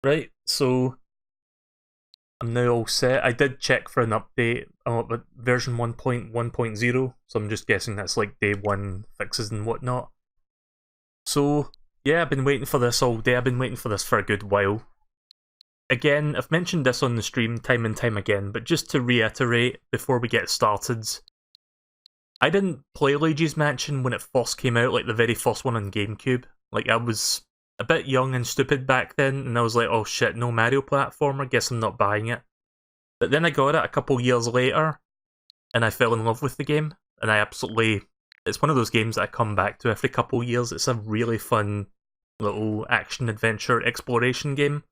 Right, so I'm now all set. I did check for an update but version 1.1.0, so I'm just guessing that's like day one fixes and whatnot. So, yeah, I've been waiting for this all day. I've been waiting for this for a good while. Again, I've mentioned this on the stream time and time again, but just to reiterate before we get started, I didn't play Luigi's Mansion when it first came out, like the very first one on GameCube. Like, I was a bit young and stupid back then, and I was like, oh shit, no Mario platformer, guess I'm not buying it. But then I got it a couple years later, and I fell in love with the game, and I absolutely... It's one of those games that I come back to every couple years. It's a really fun little action-adventure exploration game.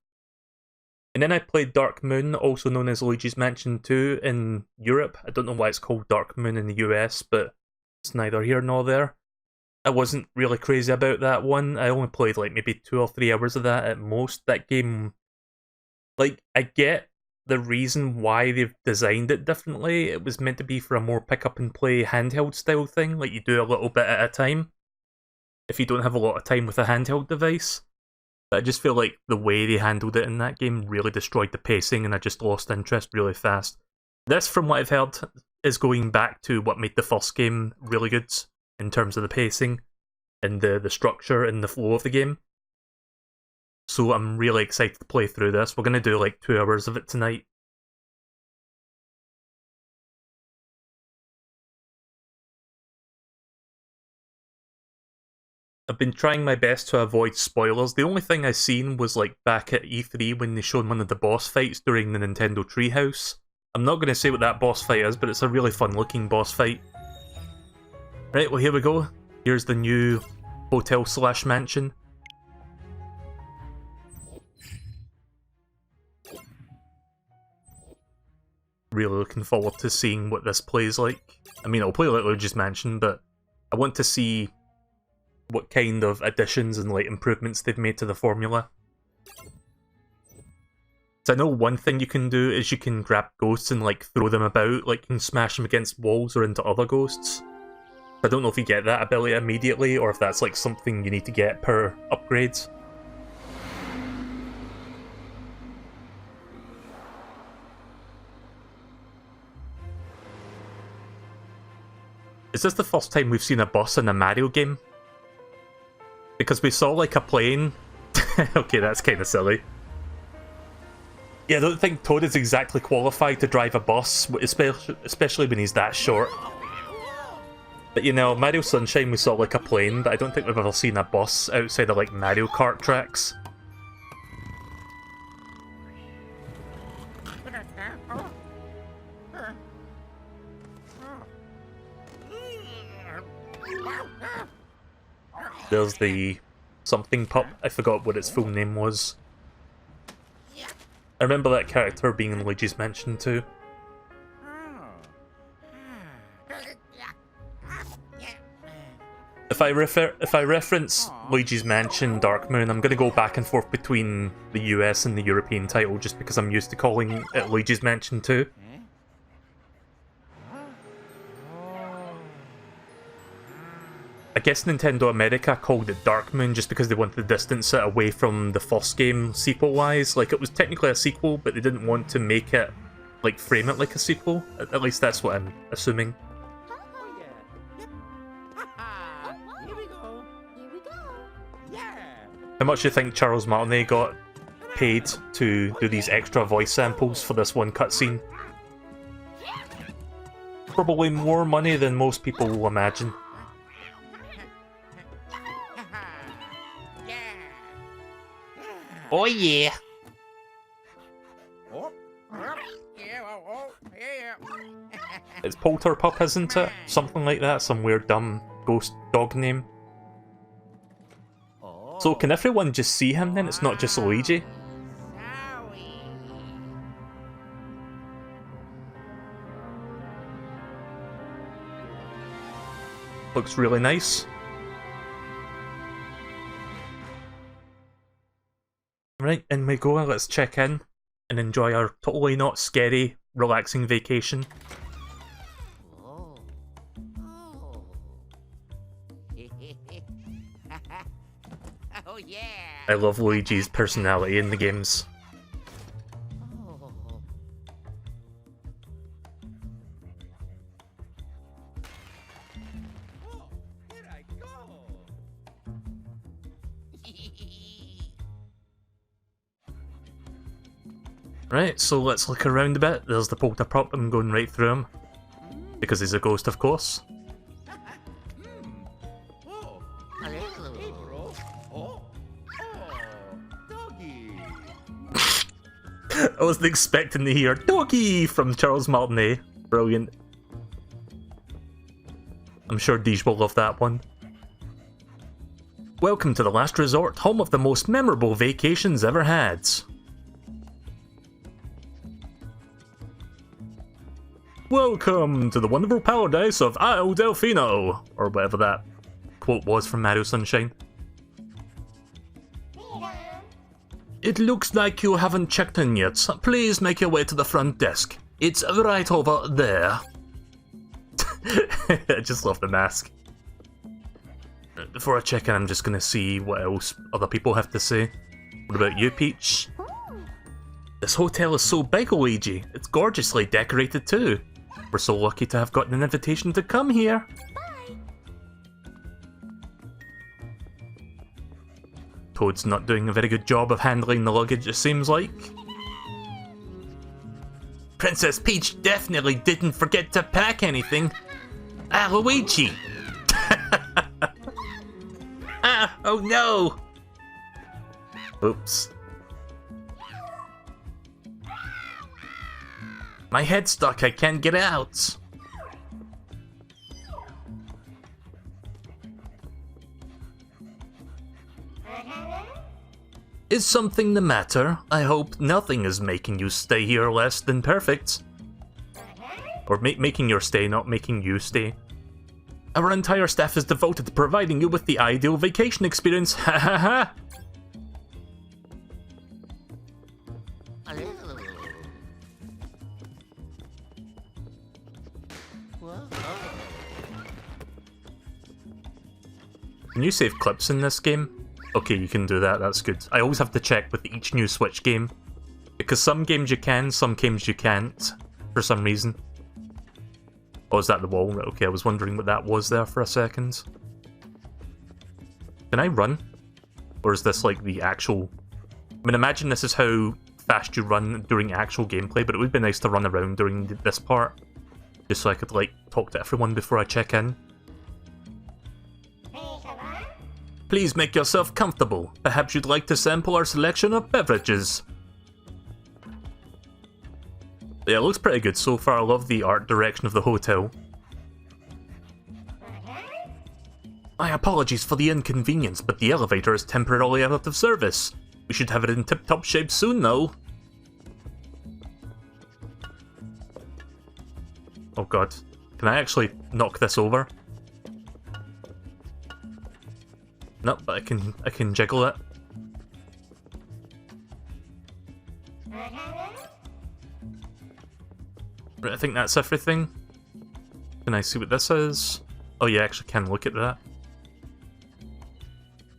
And then I played Dark Moon, also known as Luigi's Mansion 2 in Europe. I don't know why it's called Dark Moon in the US, but it's neither here nor there. I wasn't really crazy about that one. I only played like maybe 2 or 3 hours of that at most. That game, like, I get the reason why they've designed it differently. It was meant to be for a more pick up and play handheld style thing, like you do a little bit at a time if you don't have a lot of time with a handheld device. But I just feel like the way they handled it in that game really destroyed the pacing, and I just lost interest really fast. This, from what I've heard, is going back to what made the first game really good in terms of the pacing and the structure and the flow of the game. So I'm really excited to play through this. We're going to do like 2 hours of it tonight. I've been trying my best to avoid spoilers. The only thing I seen was like back at E3 when they showed one of the boss fights during the Nintendo Treehouse. I'm not going to say what that boss fight is, but it's a really fun looking boss fight. Right, well here we go. Here's the new hotel/mansion. Really looking forward to seeing what this plays like. I mean, I'll play like Luigi's Mansion, but I want to see what kind of additions and like improvements they've made to the formula. So I know one thing you can do is you can grab ghosts and like throw them about, like you can smash them against walls or into other ghosts. I don't know if you get that ability immediately or if that's like something you need to get per upgrade. Is this the first time we've seen a boss in a Mario game? Because we saw like a plane. Okay, that's kind of silly. Yeah, I don't think Toad is exactly qualified to drive a bus, especially when he's that short. But you know, Mario Sunshine we saw like a plane, but I don't think we've ever seen a bus outside of like Mario Kart tracks. There's the something pup, I forgot what its full name was. I remember that character being in Luigi's Mansion too. If I reference Luigi's Mansion Dark Moon, I'm going to go back and forth between the US and the European title just because I'm used to calling it Luigi's Mansion 2. I guess Nintendo America called it Dark Moon just because they wanted to distance it away from the first game sequel-wise. Like, it was technically a sequel, but they didn't want to make it, like, frame it like a sequel. At least that's what I'm assuming. How much do you think Charles Martinet got paid to do these extra voice samples for this one cutscene? Probably more money than most people will imagine. Oh yeah! It's Polterpup, isn't it? Something like that, some weird dumb ghost dog name. So can everyone just see him then? It's not just Luigi? Looks really nice. Right, in we go, let's check in and enjoy our totally not scary, relaxing vacation. Oh yeah. I love Luigi's personality in the games. Oh. Oh, here I go. Right, so let's look around a bit. There's the polter prop. I'm going right through him. Because he's a ghost, of course. Oh. Hey, bro. Oh. Oh. Doggy. I wasn't expecting to hear "Doggy" from Charles Martinet. Brilliant. I'm sure Deej will love that one. Welcome to the Last Resort, home of the most memorable vacations ever had. Welcome to the wonderful paradise of Isle Delfino, or whatever that quote was from Mario Sunshine. It looks like you haven't checked in yet. Please make your way to the front desk. It's right over there. I just love the mask. Before I check in, I'm just gonna see what else other people have to say. What about you, Peach? This hotel is so big, Luigi. It's gorgeously decorated too. We're so lucky to have gotten an invitation to come here. Bye. Toad's not doing a very good job of handling the luggage, it seems like. Princess Peach definitely didn't forget to pack anything. Ah, Luigi! Ah, oh no! Oops. My head's stuck, I can't get out. Is something the matter? I hope nothing is making you stay here less than perfect. Or making your stay, not making you stay. Our entire staff is devoted to providing you with the ideal vacation experience. Ha ha ha! Can you save clips in this game? Okay, you can do that, that's good. I always have to check with each new Switch game. Because some games you can, some games you can't, for some reason. Oh, is that the wall? Okay, I was wondering what that was there for a second. Can I run? Or is this like the actual... I mean, imagine this is how fast you run during actual gameplay, but it would be nice to run around during this part. Just so I could, like, talk to everyone before I check in. Please make yourself comfortable. Perhaps you'd like to sample our selection of beverages. Yeah, it looks pretty good so far. I love the art direction of the hotel. My apologies for the inconvenience, but the elevator is temporarily out of service. We should have it in tip-top shape soon, though. Oh god. Can I actually knock this over? Nope, but I can jiggle it. Right, I think that's everything. Can I see what this is? Oh yeah, I actually can look at that.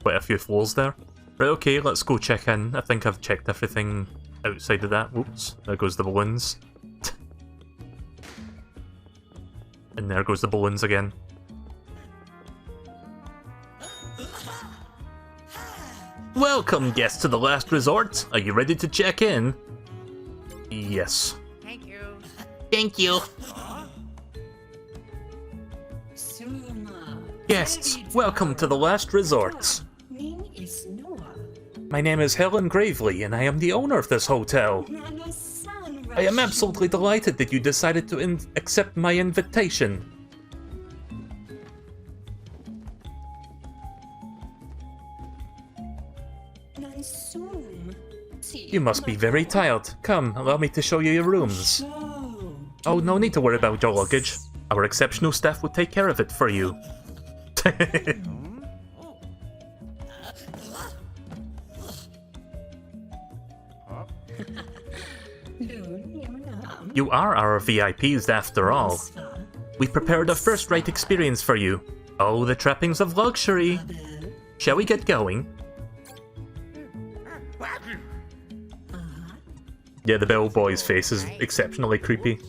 Quite a few floors there. Right, okay, let's go check in. I think I've checked everything outside of that. Whoops, there goes the balloons. And there goes the balloons again. Welcome, guests, to the Last Resort. Are you ready to check in? Yes. Thank you. Thank you. Guests, welcome to the Last Resort. My name is Helen Gravely, and I am the owner of this hotel. I am absolutely delighted that you decided to accept my invitation. You must be very tired. Come, allow me to show you your rooms. Oh, no need to worry about your luggage. Our exceptional staff will take care of it for you. You are our VIPs after all. We prepared a first-rate experience for you. Oh, the trappings of luxury. Shall we get going? Yeah, the bellboy's face is exceptionally creepy.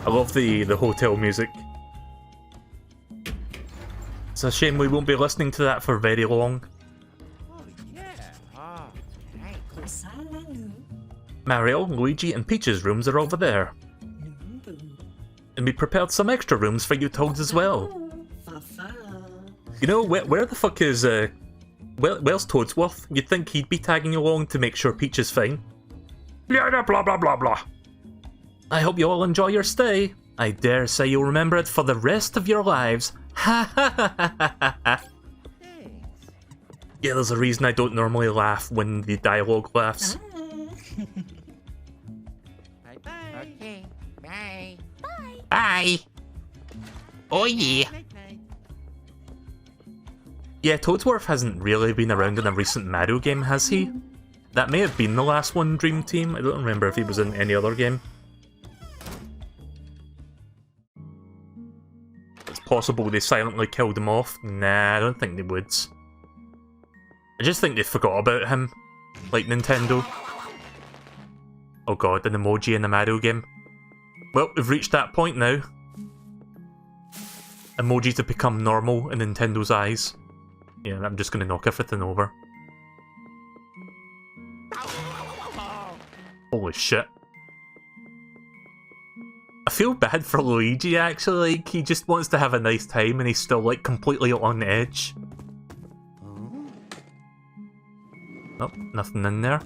I love the hotel music. It's a shame we won't be listening to that for very long. Oh, yeah. Oh, right. Mario, Luigi, and Peach's rooms are over there. And we prepared some extra rooms for you Toads as well. You know, where the fuck is, where's Toadsworth? You'd think he'd be tagging along to make sure Peach is fine. Blah blah blah blah blah. I hope you all enjoy your stay. I dare say you'll remember it for the rest of your lives. Ha ha ha ha ha ha. Yeah, there's a reason I don't normally laugh when the dialogue laughs. Bye-bye. Okay. Bye. Bye. Bye! Oh yeah! Night-night. Yeah, Toadsworth hasn't really been around in a recent Mario game, has he? That may have been the last one, Dream Team. I don't remember if he was in any other game. It's possible they silently killed him off. Nah, I don't think they would. I just think they forgot about him. Like Nintendo. Oh god, an emoji in a Mario game. Well, we've reached that point now. Emojis have become normal in Nintendo's eyes. Yeah, I'm just gonna knock everything over. Holy shit. I feel bad for Luigi actually, like, he just wants to have a nice time and he's still like completely on edge. Oh, nothing in there.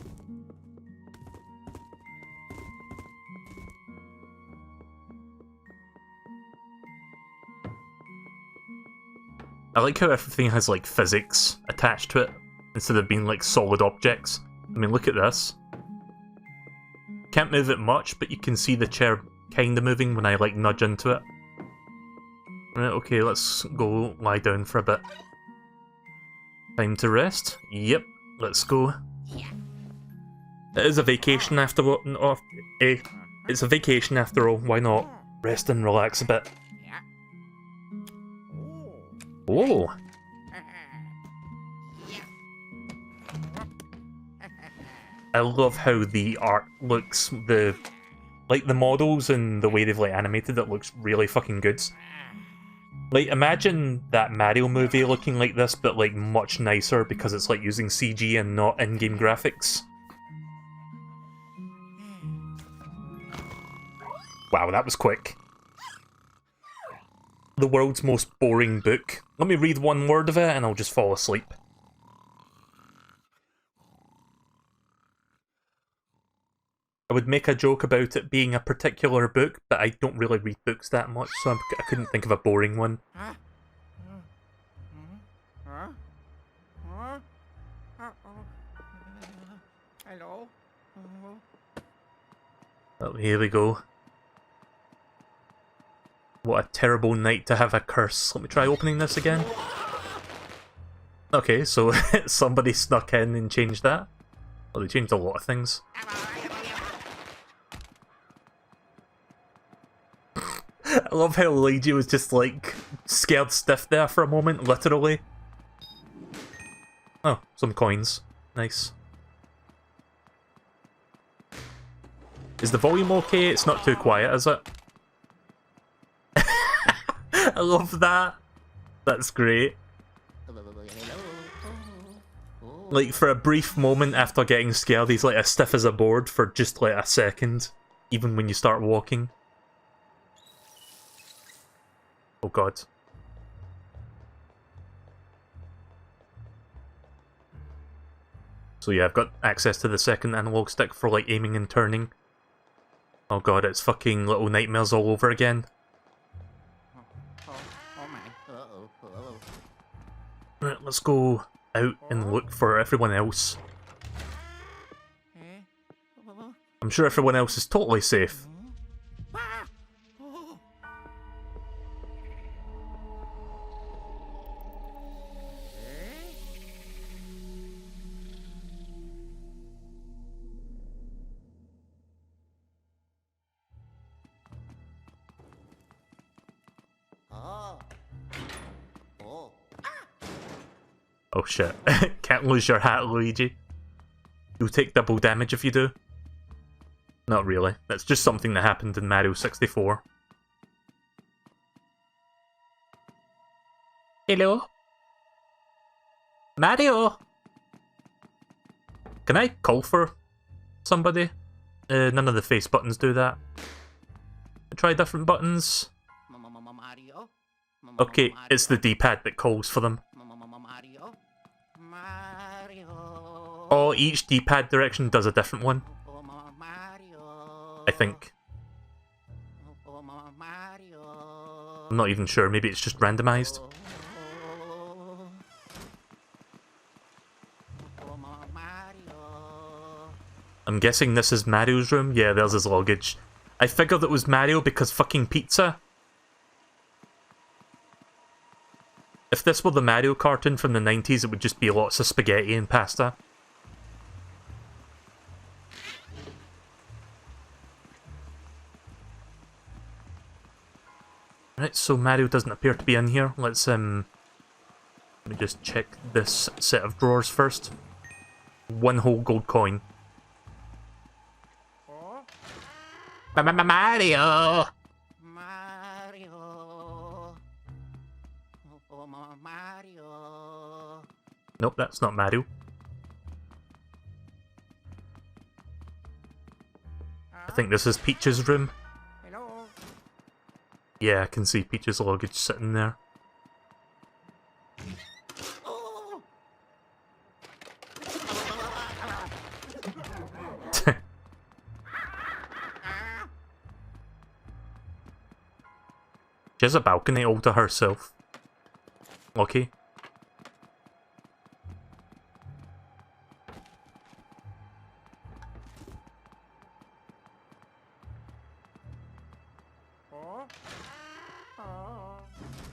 I like how everything has like physics attached to it instead of being like solid objects. I mean, look at this. Can't move it much, but you can see the chair kinda moving when I like nudge into it. Right, okay, let's go lie down for a bit. Time to rest? Yep, let's go. Yeah. It is a vacation after all. It's a vacation after all, why not? Rest and relax a bit. Yeah. Oh! I love how the art looks, the models and the way they've like animated it looks really fucking good. Like, imagine that Mario movie looking like this, but like much nicer because it's like using CG and not in-game graphics. Wow, that was quick. The world's most boring book. Let me read one word of it and I'll just fall asleep. I would make a joke about it being a particular book, but I don't really read books that much, so I couldn't think of a boring one. Huh? Huh? Huh? Hello? Oh, here we go. What a terrible night to have a curse. Let me try opening this again. Okay, so somebody snuck in and changed that. Well, they changed a lot of things. I love how Luigi was just like scared stiff there for a moment, literally. Oh, some coins. Nice. Is the volume okay? It's not too quiet, is it? I love that. That's great. Like, for a brief moment after getting scared, he's like as stiff as a board for just like a second. Even when you start walking. Oh god. So yeah, I've got access to the second analog stick for like aiming and turning. Oh god, it's fucking Little Nightmares all over again. Oh my. Uh-oh. Right, let's go out and look for everyone else. I'm sure everyone else is totally safe. Oh shit. Can't lose your hat, Luigi. You'll take double damage if you do. Not really. That's just something that happened in Mario 64. Hello? Mario? Can I call for somebody? None of the face buttons do that. Try different buttons. Mario. Okay, it's the D-pad that calls for them. Mario. Mario. Oh, each D-pad direction does a different one. Mario. I think. Mario. I'm not even sure, maybe it's just randomized. I'm guessing this is Mario's room. Yeah, there's his luggage. I figured it was Mario because fucking pizza. If this were the Mario cartoon from the 90s, it would just be lots of spaghetti and pasta. Right, so Mario doesn't appear to be in here. Let me just check this set of drawers first. One whole gold coin. Mario! Mario. Mario. Nope, that's not Mario. I think this is Peach's room. Hello. Yeah, I can see Peach's luggage sitting there. Oh. She has a balcony all to herself. Lucky.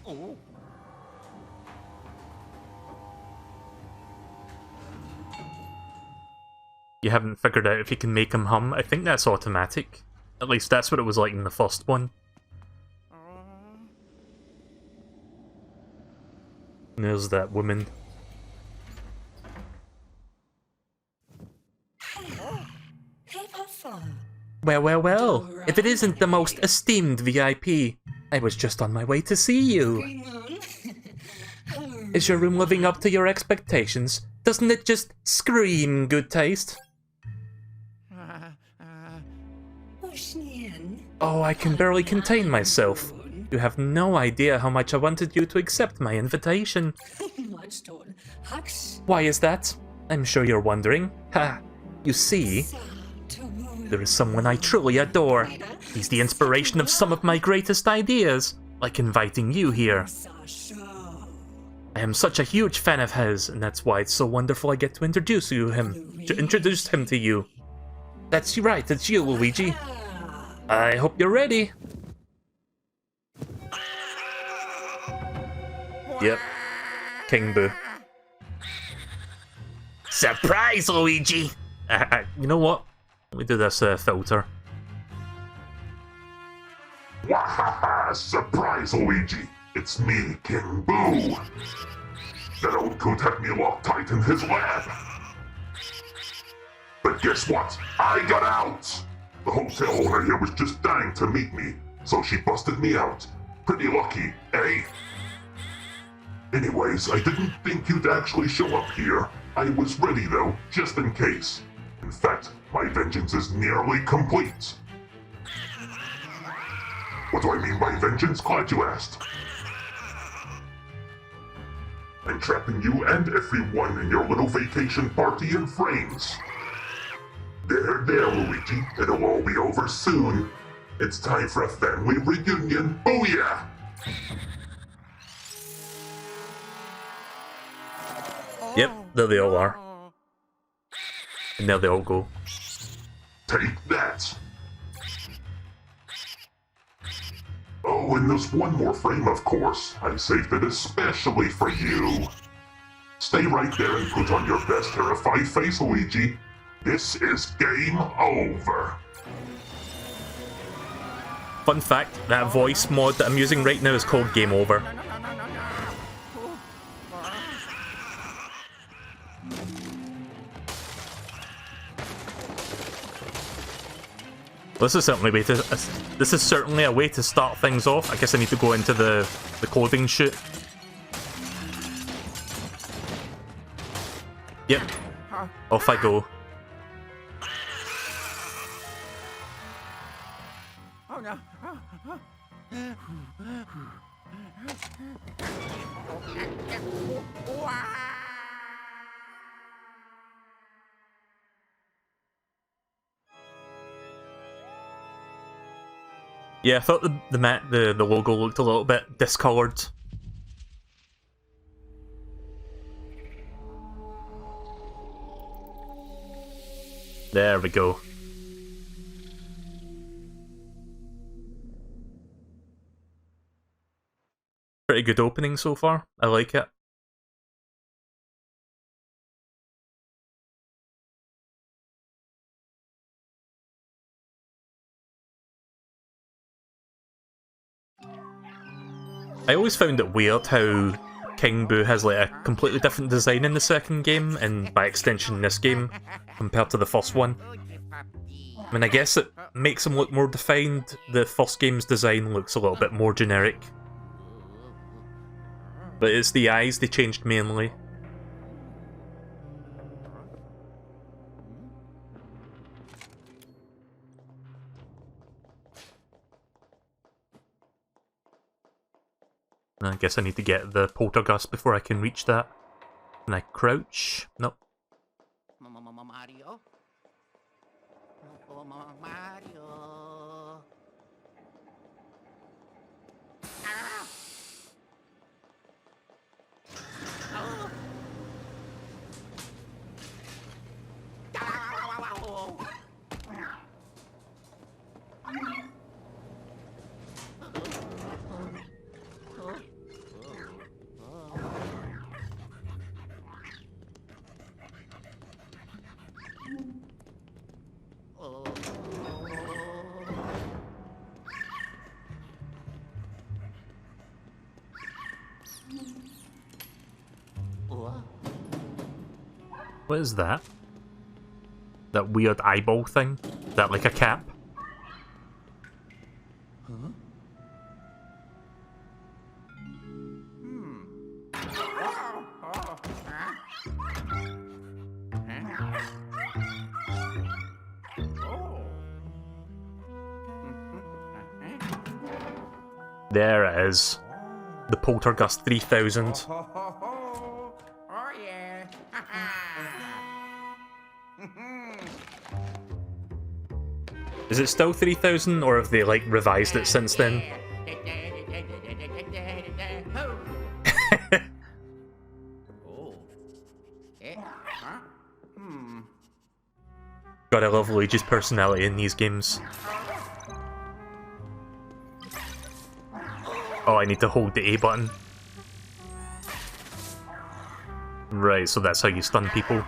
Oh. You haven't figured out if you can make him hum? I think that's automatic. At least that's what it was like in the first one. And there's that woman. Well. If it isn't the most esteemed VIP, I was just on my way to see you. Is your room living up to your expectations? Doesn't it just scream good taste? Oh, I can barely contain myself. You have no idea how much I wanted you to accept my invitation. Why is that? I'm sure you're wondering. Ha! You see, there is someone I truly adore. He's the inspiration of some of my greatest ideas, like inviting you here. I am such a huge fan of his, and that's why it's so wonderful I get to introduce him to you. That's right, it's you, Luigi. I hope you're ready. Yep. King Boo. Surprise, Luigi! You know what? Let me do this filter. Wahaha! Surprise, Luigi! It's me, King Boo! That old coot had me locked tight in his lab. But guess what? I got out! The hotel owner here was just dying to meet me, so she busted me out. Pretty lucky, eh? Anyways, I didn't think you'd actually show up here. I was ready though, just in case. In fact, my vengeance is nearly complete. What do I mean by vengeance? Glad you asked. I'm trapping you and everyone in your little vacation party in frames. There, Luigi. It'll all be over soon. It's time for a family reunion. Booyah! Yep, there they all are. And there they all go. Take that! Oh, and there's one more frame, of course. I saved it especially for you. Stay right there and put on your best terrified face, Luigi. This is game over. Fun fact, that voice mod that I'm using right now is called Game Over. This is certainly a way to. This is certainly a way to start things off. I guess I need to go into the clothing chute. Yep. Off I go. Oh no. Yeah, I thought the logo looked a little bit discoloured. There we go. Pretty good opening so far. I like it. I always found it weird how King Boo has like a completely different design in the second game, and by extension this game, compared to the first one. I mean, I guess it makes him look more defined. The first game's design looks a little bit more generic. But it's the eyes they changed mainly. I guess I need to get the poltergust before I can reach that. Can I crouch? Nope. Mario? Oh, Mario. Ah! Oh. Oh. What is that? That weird eyeball thing? Is that like a cap? Huh? There it is. The Poltergust 3000. Oh yeah. Is it still 3000 or have they like revised it since then? God, I love Luigi's personality in these games. Oh, I need to hold the A button. Right, so that's how you stun people.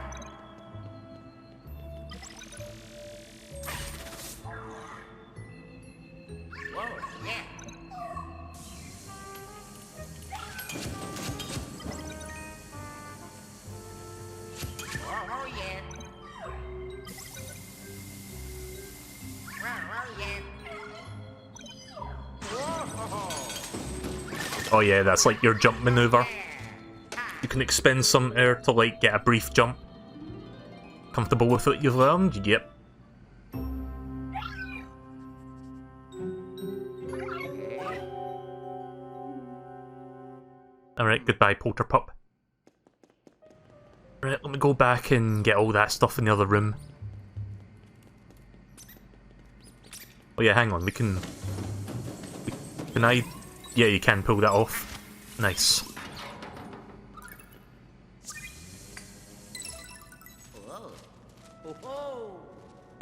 Oh yeah, that's like your jump maneuver. You can expend some air to like get a brief jump. Comfortable with what you've learned? Yep. Alright, goodbye Polterpup. Right, let me go back and get all that stuff in the other room. Oh yeah, hang on, we can... Can I... Yeah, you can pull that off. Nice.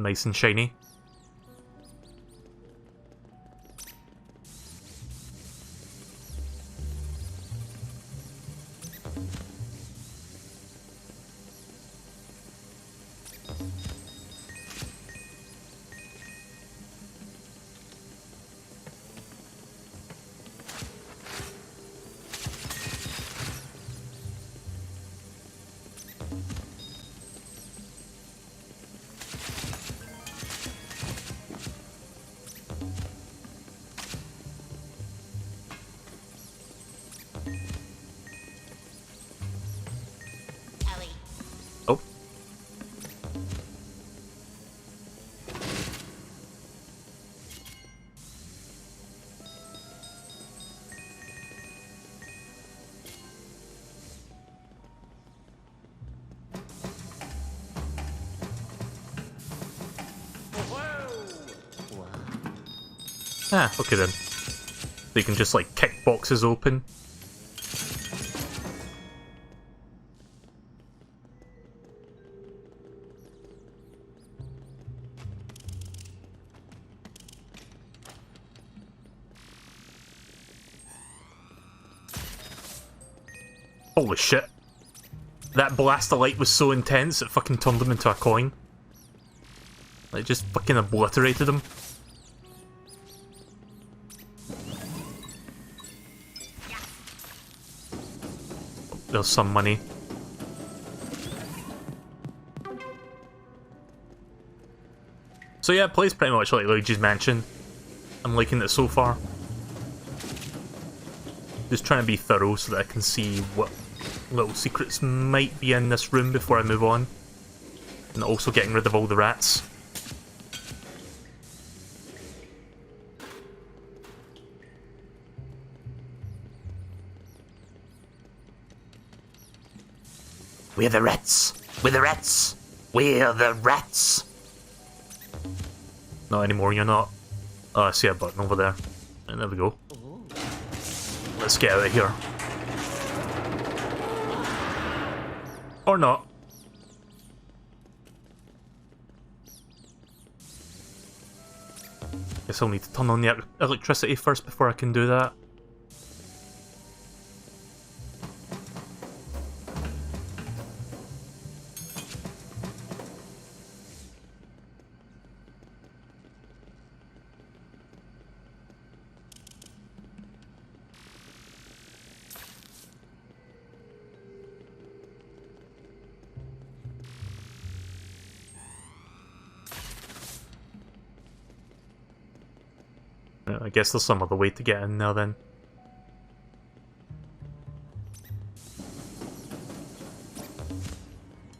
Nice and shiny. Ah, okay then. So you can just like kick boxes open. Holy shit. That blast of light was so intense it fucking turned him into a coin. Like, just fucking obliterated him. There's some money. So yeah, it plays pretty much like Luigi's Mansion. I'm liking it so far. Just trying to be thorough so that I can see what little secrets might be in this room before I move on. And also getting rid of all the rats. We're the rats! We're the rats! We're the rats! Not anymore, you're not. Oh, I see a button over there. And there we go. Let's get out of here. Or not. Guess I'll need to turn on the electricity first before I can do that. I guess there's some other way to get in there then.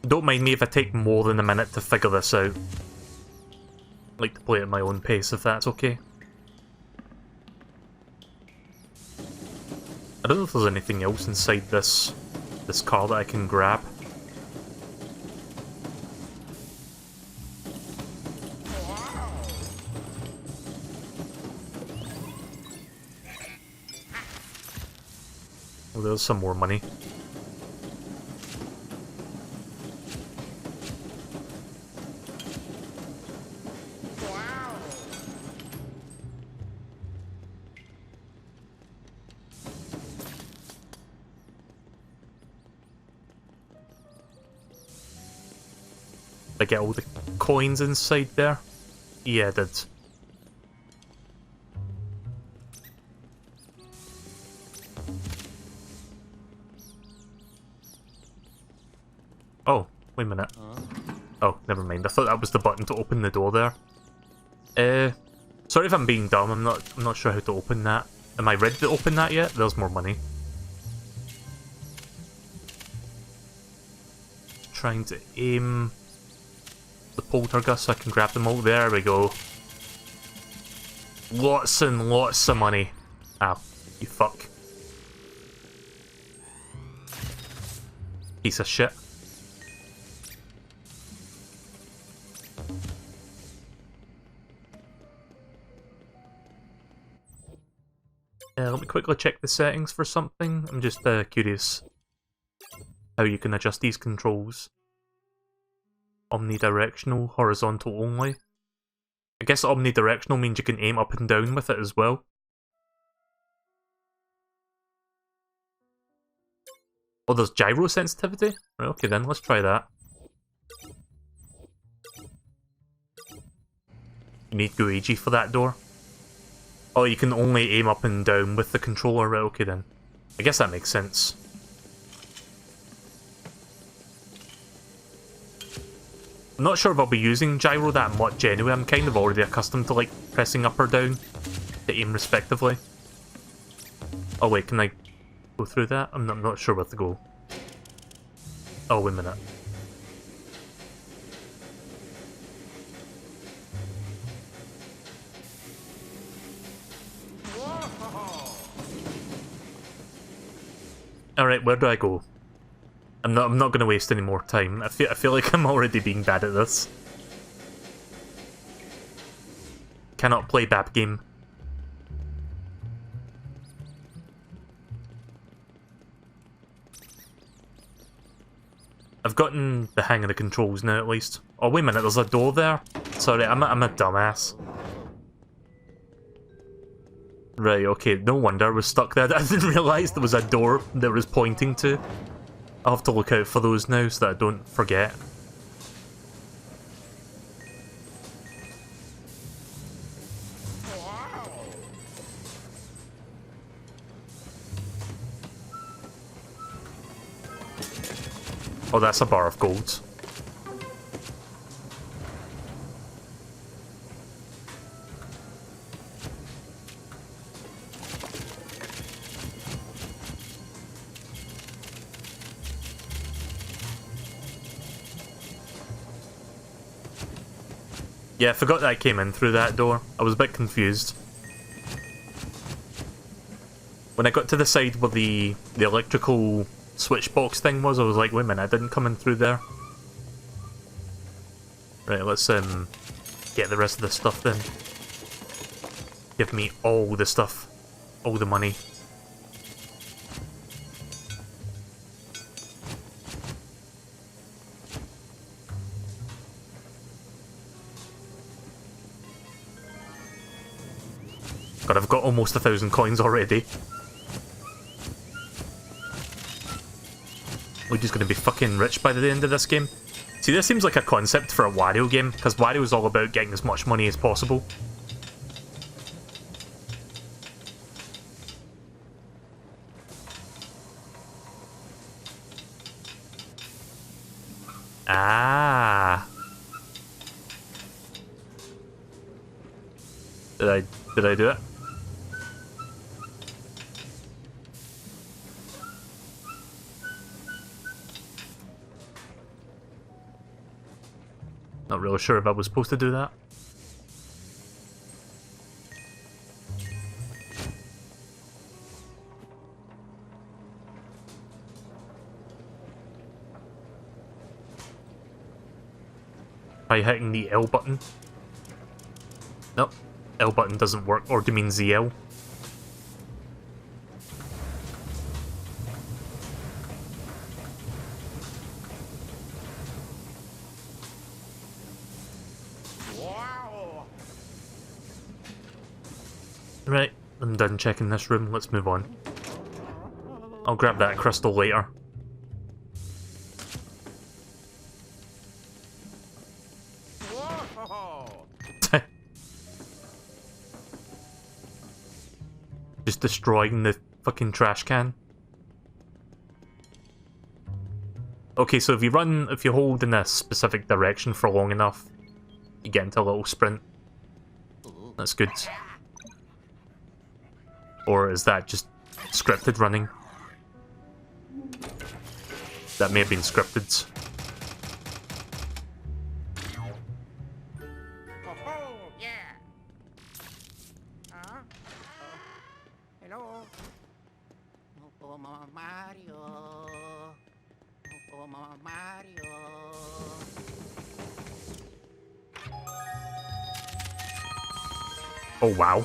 Don't mind me if I take more than a minute to figure this out. I like to play at my own pace if that's okay. I don't know if there's anything else inside this car that I can grab. Oh, there's some more money. I get all the coins inside there? Yeah, I did. Oh, wait a minute. Oh, never mind. I thought that was the button to open the door there. Sorry if I'm being dumb. I'm not sure how to open that. Am I ready to open that yet? There's more money. Trying to aim the poltergeist so I can grab them all. There we go. Lots and lots of money. Ow, you fuck. Piece of shit. Let me quickly check the settings for something. I'm just curious how you can adjust these controls. Omnidirectional, horizontal only. I guess omnidirectional means you can aim up and down with it as well. Oh, there's gyro sensitivity? Right, okay then, let's try that. You need Luigi for that door. Oh, you can only aim up and down with the controller, right, okay then. I guess that makes sense. I'm not sure if I'll be using gyro that much anyway. I'm kind of already accustomed to like pressing up or down to aim respectively. Oh wait, can I go through that? I'm not sure where to go. Oh, wait a minute. Alright, where do I go? I'm not gonna waste any more time. I feel like I'm already being bad at this. Cannot play Bab game. I've gotten the hang of the controls now, at least. Oh, wait a minute, there's a door there? Sorry, I'm a dumbass. Right, okay, no wonder I was stuck there. I didn't realise there was a door that was pointing to. I'll have to look out for those now so that I don't forget. Oh, that's a bar of gold. Yeah, I forgot that I came in through that door. I was a bit confused. When I got to the side where the electrical switch box thing was, I was like, wait a minute, I didn't come in through there. Right, let's get the rest of the stuff then. Give me all the stuff. All the money. God, I've got almost 1,000 coins already. We're just gonna be fucking rich by the end of this game. See, this seems like a concept for a Wario game, because Wario's all about getting as much money as possible. Ah. Did I do it? Not really sure if I was supposed to do that. By hitting the L button. Nope. L button doesn't work, or do you mean ZL? Wow. Right, I'm done checking this room, let's move on. I'll grab that crystal later. Whoa. Just destroying the fucking trash can. Okay, so if you hold in a specific direction for long enough, you get into a little sprint. That's good. Or is that just scripted running? That may have been scripted. Oh, yeah. Hello. Oh, Mario. Oh, Mario. Oh wow.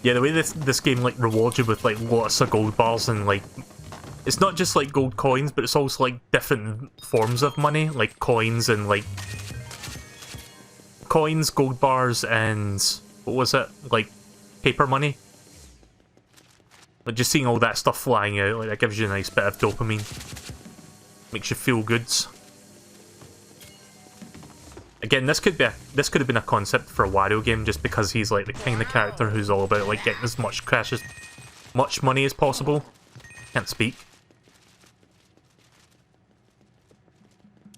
Yeah, the way this game like rewards you with like lots of gold bars and like it's not just like gold coins, but it's also like different forms of money, like coins and like coins, gold bars, and what was it? Like paper money. Like just seeing all that stuff flying out, like that gives you a nice bit of dopamine. Makes you feel good. Again, this could have been a concept for a Wario game, just because he's like the kind of character who's all about like getting as much much money as possible. Can't speak.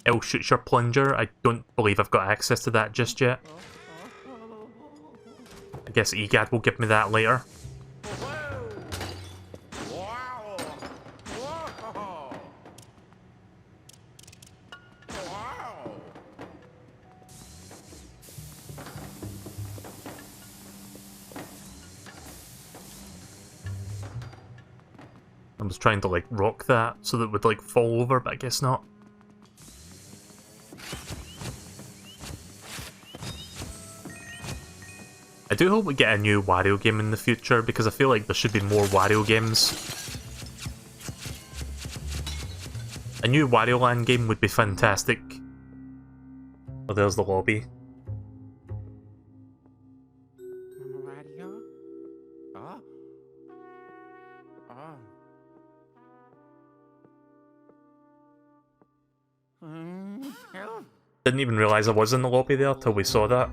L shoots your plunger. I don't believe I've got access to that just yet. I guess EGAD will give me that later. Wow. Whoa. Wow. I was trying to like rock that so that it would like fall over, but I guess not. I do hope we get a new Wario game in the future, because I feel like there should be more Wario games. A new Wario Land game would be fantastic. Oh, there's the lobby. Mario? Oh. Oh. Oh. Didn't even realise I was in the lobby there till we saw that.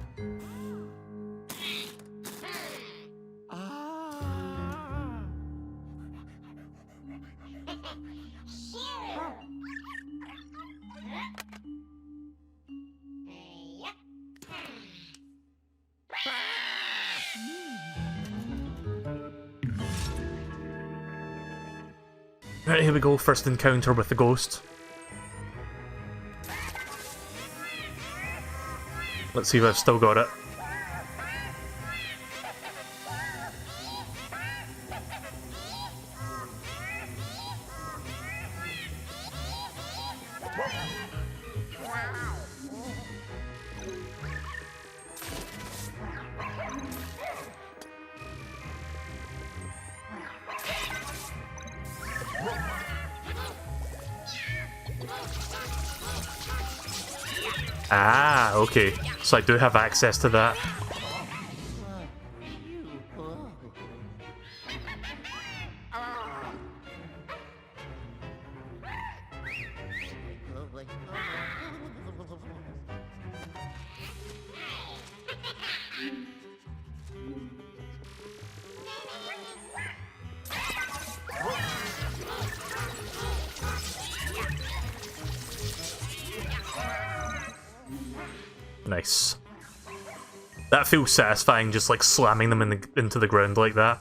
Right, here we go, first encounter with the ghost. Let's see if I've still got it. Ah, okay. So I do have access to that. Nice. That feels satisfying, just like slamming them into the ground like that.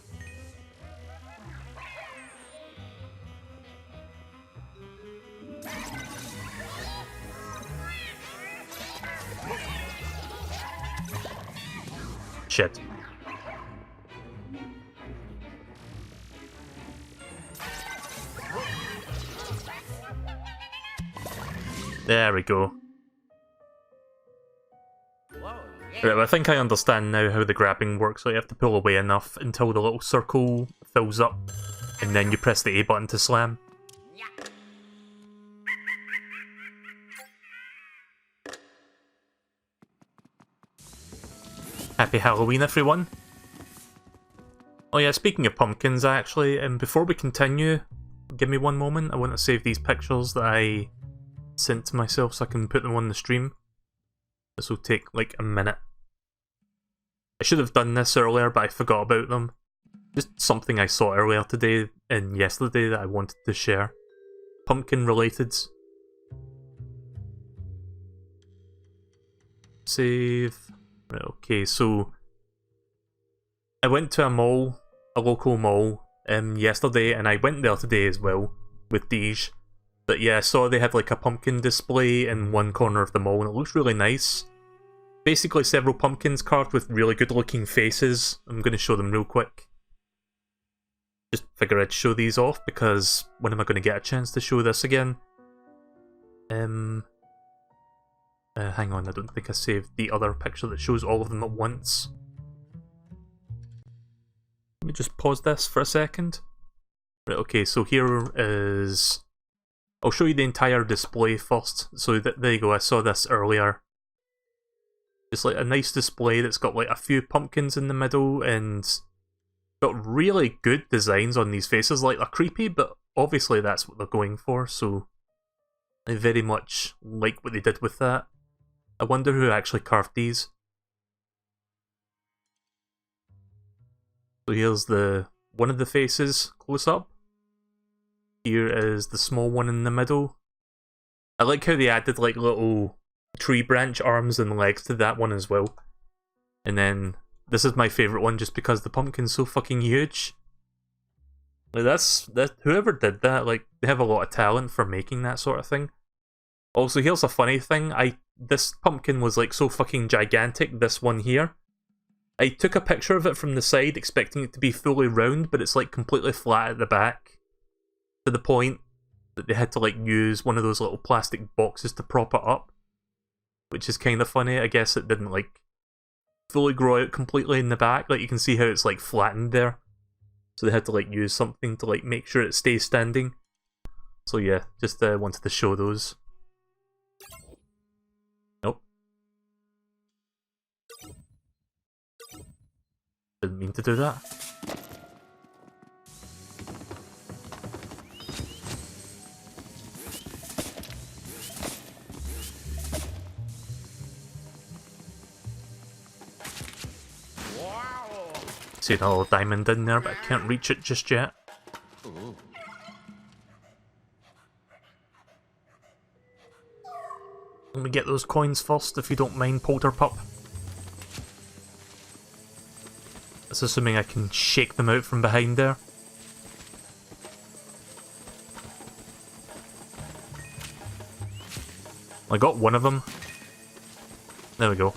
Shit. There we go. Right, well, I think I understand now how the grabbing works. So you have to pull away enough until the little circle fills up, and then you press the A button to slam. Happy Halloween, everyone! Oh yeah, speaking of pumpkins, actually, before we continue, give me one moment. I want to save these pictures that I sent to myself so I can put them on the stream. This will take like a minute. I should have done this earlier, but I forgot about them. Just something I saw earlier today and yesterday that I wanted to share. Pumpkin related. Save. Right, okay, so I went to a mall, a local mall, yesterday, and I went there today as well with Deej. But yeah, I saw they had like a pumpkin display in one corner of the mall, and it looks really nice. Basically several pumpkins carved with really good looking faces. I'm going to show them real quick. Just figure I'd show these off because when am I going to get a chance to show this again? Hang on, I don't think I saved the other picture that shows all of them at once. Let me just pause this for a second. Right, okay, so here is... I'll show you the entire display first. So there you go, I saw this earlier. It's like a nice display that's got like a few pumpkins in the middle and got really good designs on these faces. Like, they're creepy, but obviously that's what they're going for, so I very much like what they did with that. I wonder who actually carved these. So here's one of the faces close up. Here is the small one in the middle. I like how they added like little tree branch arms and legs to that one as well. And then this is my favourite one just because the pumpkin's so fucking huge. Like that's whoever did that, like, they have a lot of talent for making that sort of thing. Also, here's a funny thing, this pumpkin was like so fucking gigantic, this one here. I took a picture of it from the side expecting it to be fully round, but it's like completely flat at the back. To the point that they had to like use one of those little plastic boxes to prop it up. Which is kind of funny. I guess it didn't like fully grow out completely in the back. Like, you can see how it's like flattened there. So they had to like use something to like make sure it stays standing. So yeah, just wanted to show those. Nope. Didn't mean to do that. See the little diamond in there, but I can't reach it just yet. Ooh. Let me get those coins first, if you don't mind, Polterpup. That's assuming I can shake them out from behind there. I got one of them. There we go.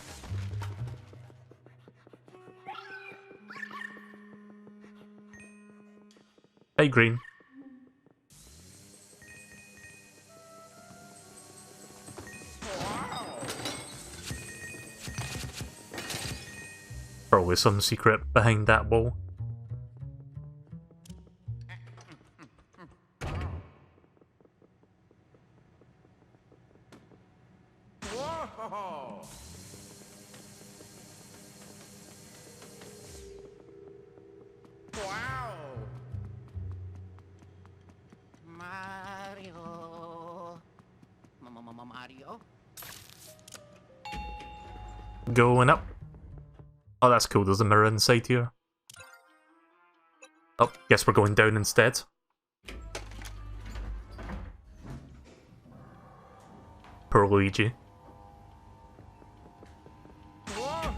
Hey, Green. Probably some secret behind that wall. Whoa! Wow! Mario. Mario? Going up. Oh, that's cool. There's a mirror inside here. Oh, guess we're going down instead. Poor Luigi. Whoa!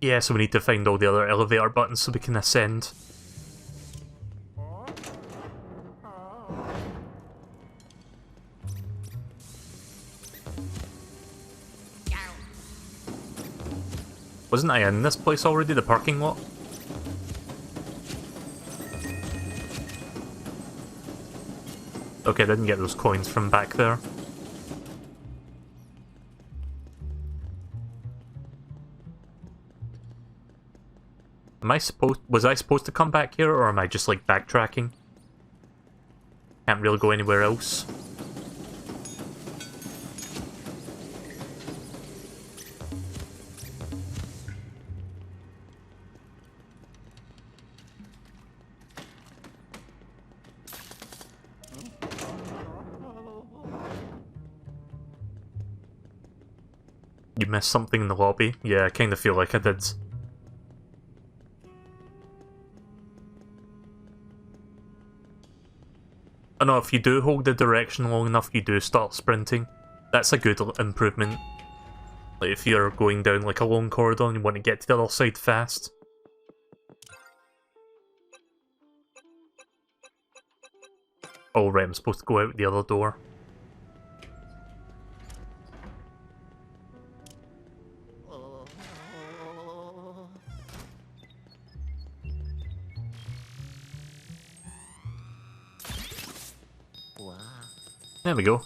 Yeah, so we need to find all the other elevator buttons so we can ascend. Wasn't I in this place already, the parking lot? Okay, I didn't get those coins from back there. Was I supposed to come back here, or am I just like backtracking? Can't really go anywhere else. You missed something in the lobby? Yeah, I kinda feel like I did. Oh no, if you do hold the direction long enough, you do start sprinting. That's a good improvement. Like if you're going down like a long corridor and you want to get to the other side fast. Oh right, I'm supposed to go out the other door. There we go.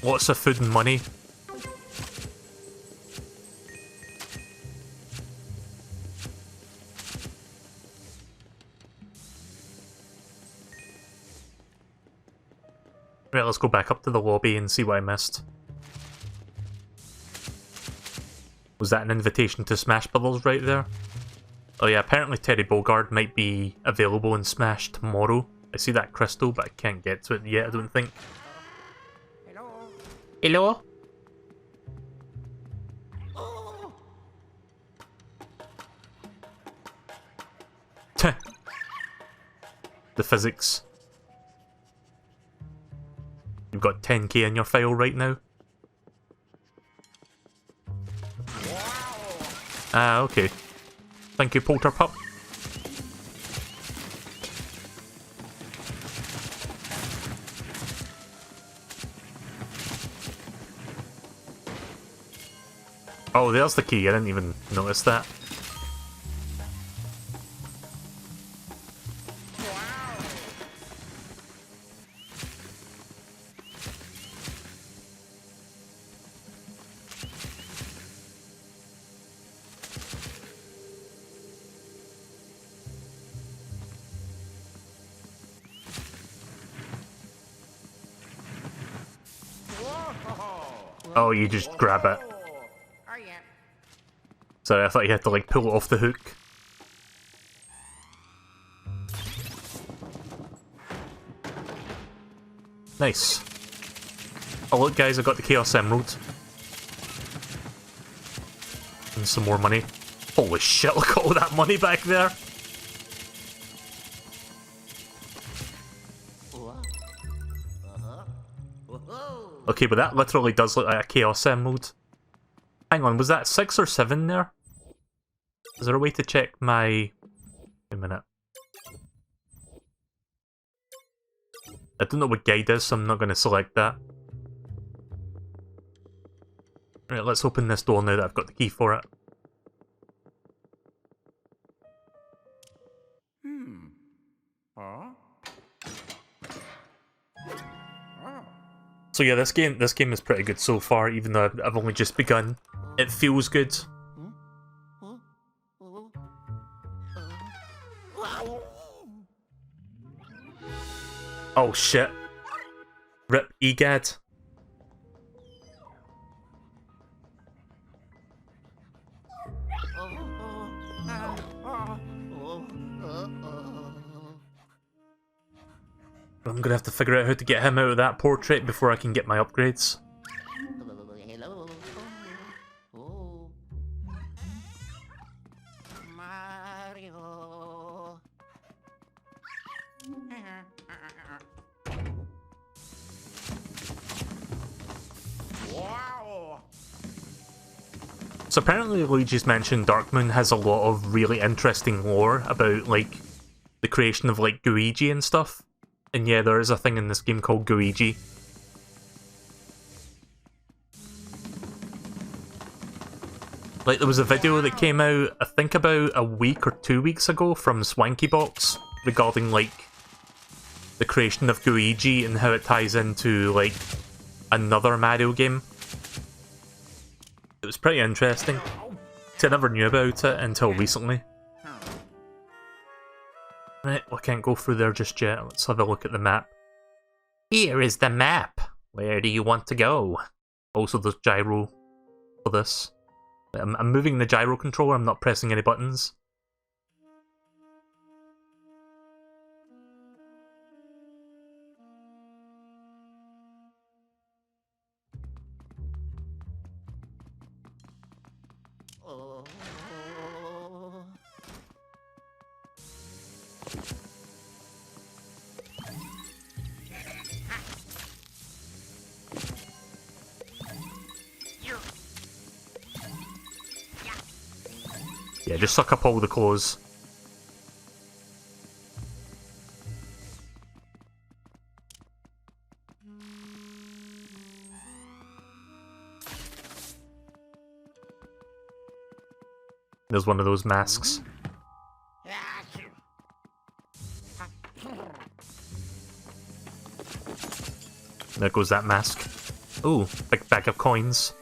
Lots of food and money. Right, let's go back up to the lobby and see what I missed. Was that an invitation to Smash Brothers right there? Oh yeah, apparently Terry Bogard might be available in Smash tomorrow. I see that crystal, but I can't get to it yet, I don't think. Hello? Hello? Oh! The physics. You've got 10k in your file right now. Ah, okay. Thank you, Polterpup. Oh, there's the key. I didn't even notice that. Oh, you just grab it. Oh, yeah. Sorry, I thought you had to like pull it off the hook. Nice. Oh look guys, I got the Chaos Emerald. And some more money. Holy shit, look at all that money back there. Okay, but that literally does look like a Chaos Emerald. Hang on, was that 6 or 7 there? Is there a way to check my... Wait a minute. I don't know what guide is, so I'm not going to select that. Right, let's open this door now that I've got the key for it. Huh? Oh. So yeah, this game is pretty good so far, even though I've only just begun. It feels good. Oh shit. Rip EGAD. I'm gonna have to figure out how to get him out of that portrait before I can get my upgrades. Hello. Oh. Mario. Wow. So apparently Luigi's Mansion Dark Moon has a lot of really interesting lore about, like, the creation of, like, Luigi and stuff. And yeah, there is a thing in this game called Luigi. Like, there was a video that came out, I think about a week or 2 weeks ago from SwankyBox regarding, like, the creation of Luigi and how it ties into, like, another Mario game. It was pretty interesting. I never knew about it until recently. Right, well, I can't go through there just yet. Let's have a look at the map. Here is the map. Where do you want to go? Also, there's gyro for this. I'm moving the gyro controller, I'm not pressing any buttons. Oh. Yeah, just suck up all the claws. There's one of those masks. There goes that mask. Ooh, big bag of coins.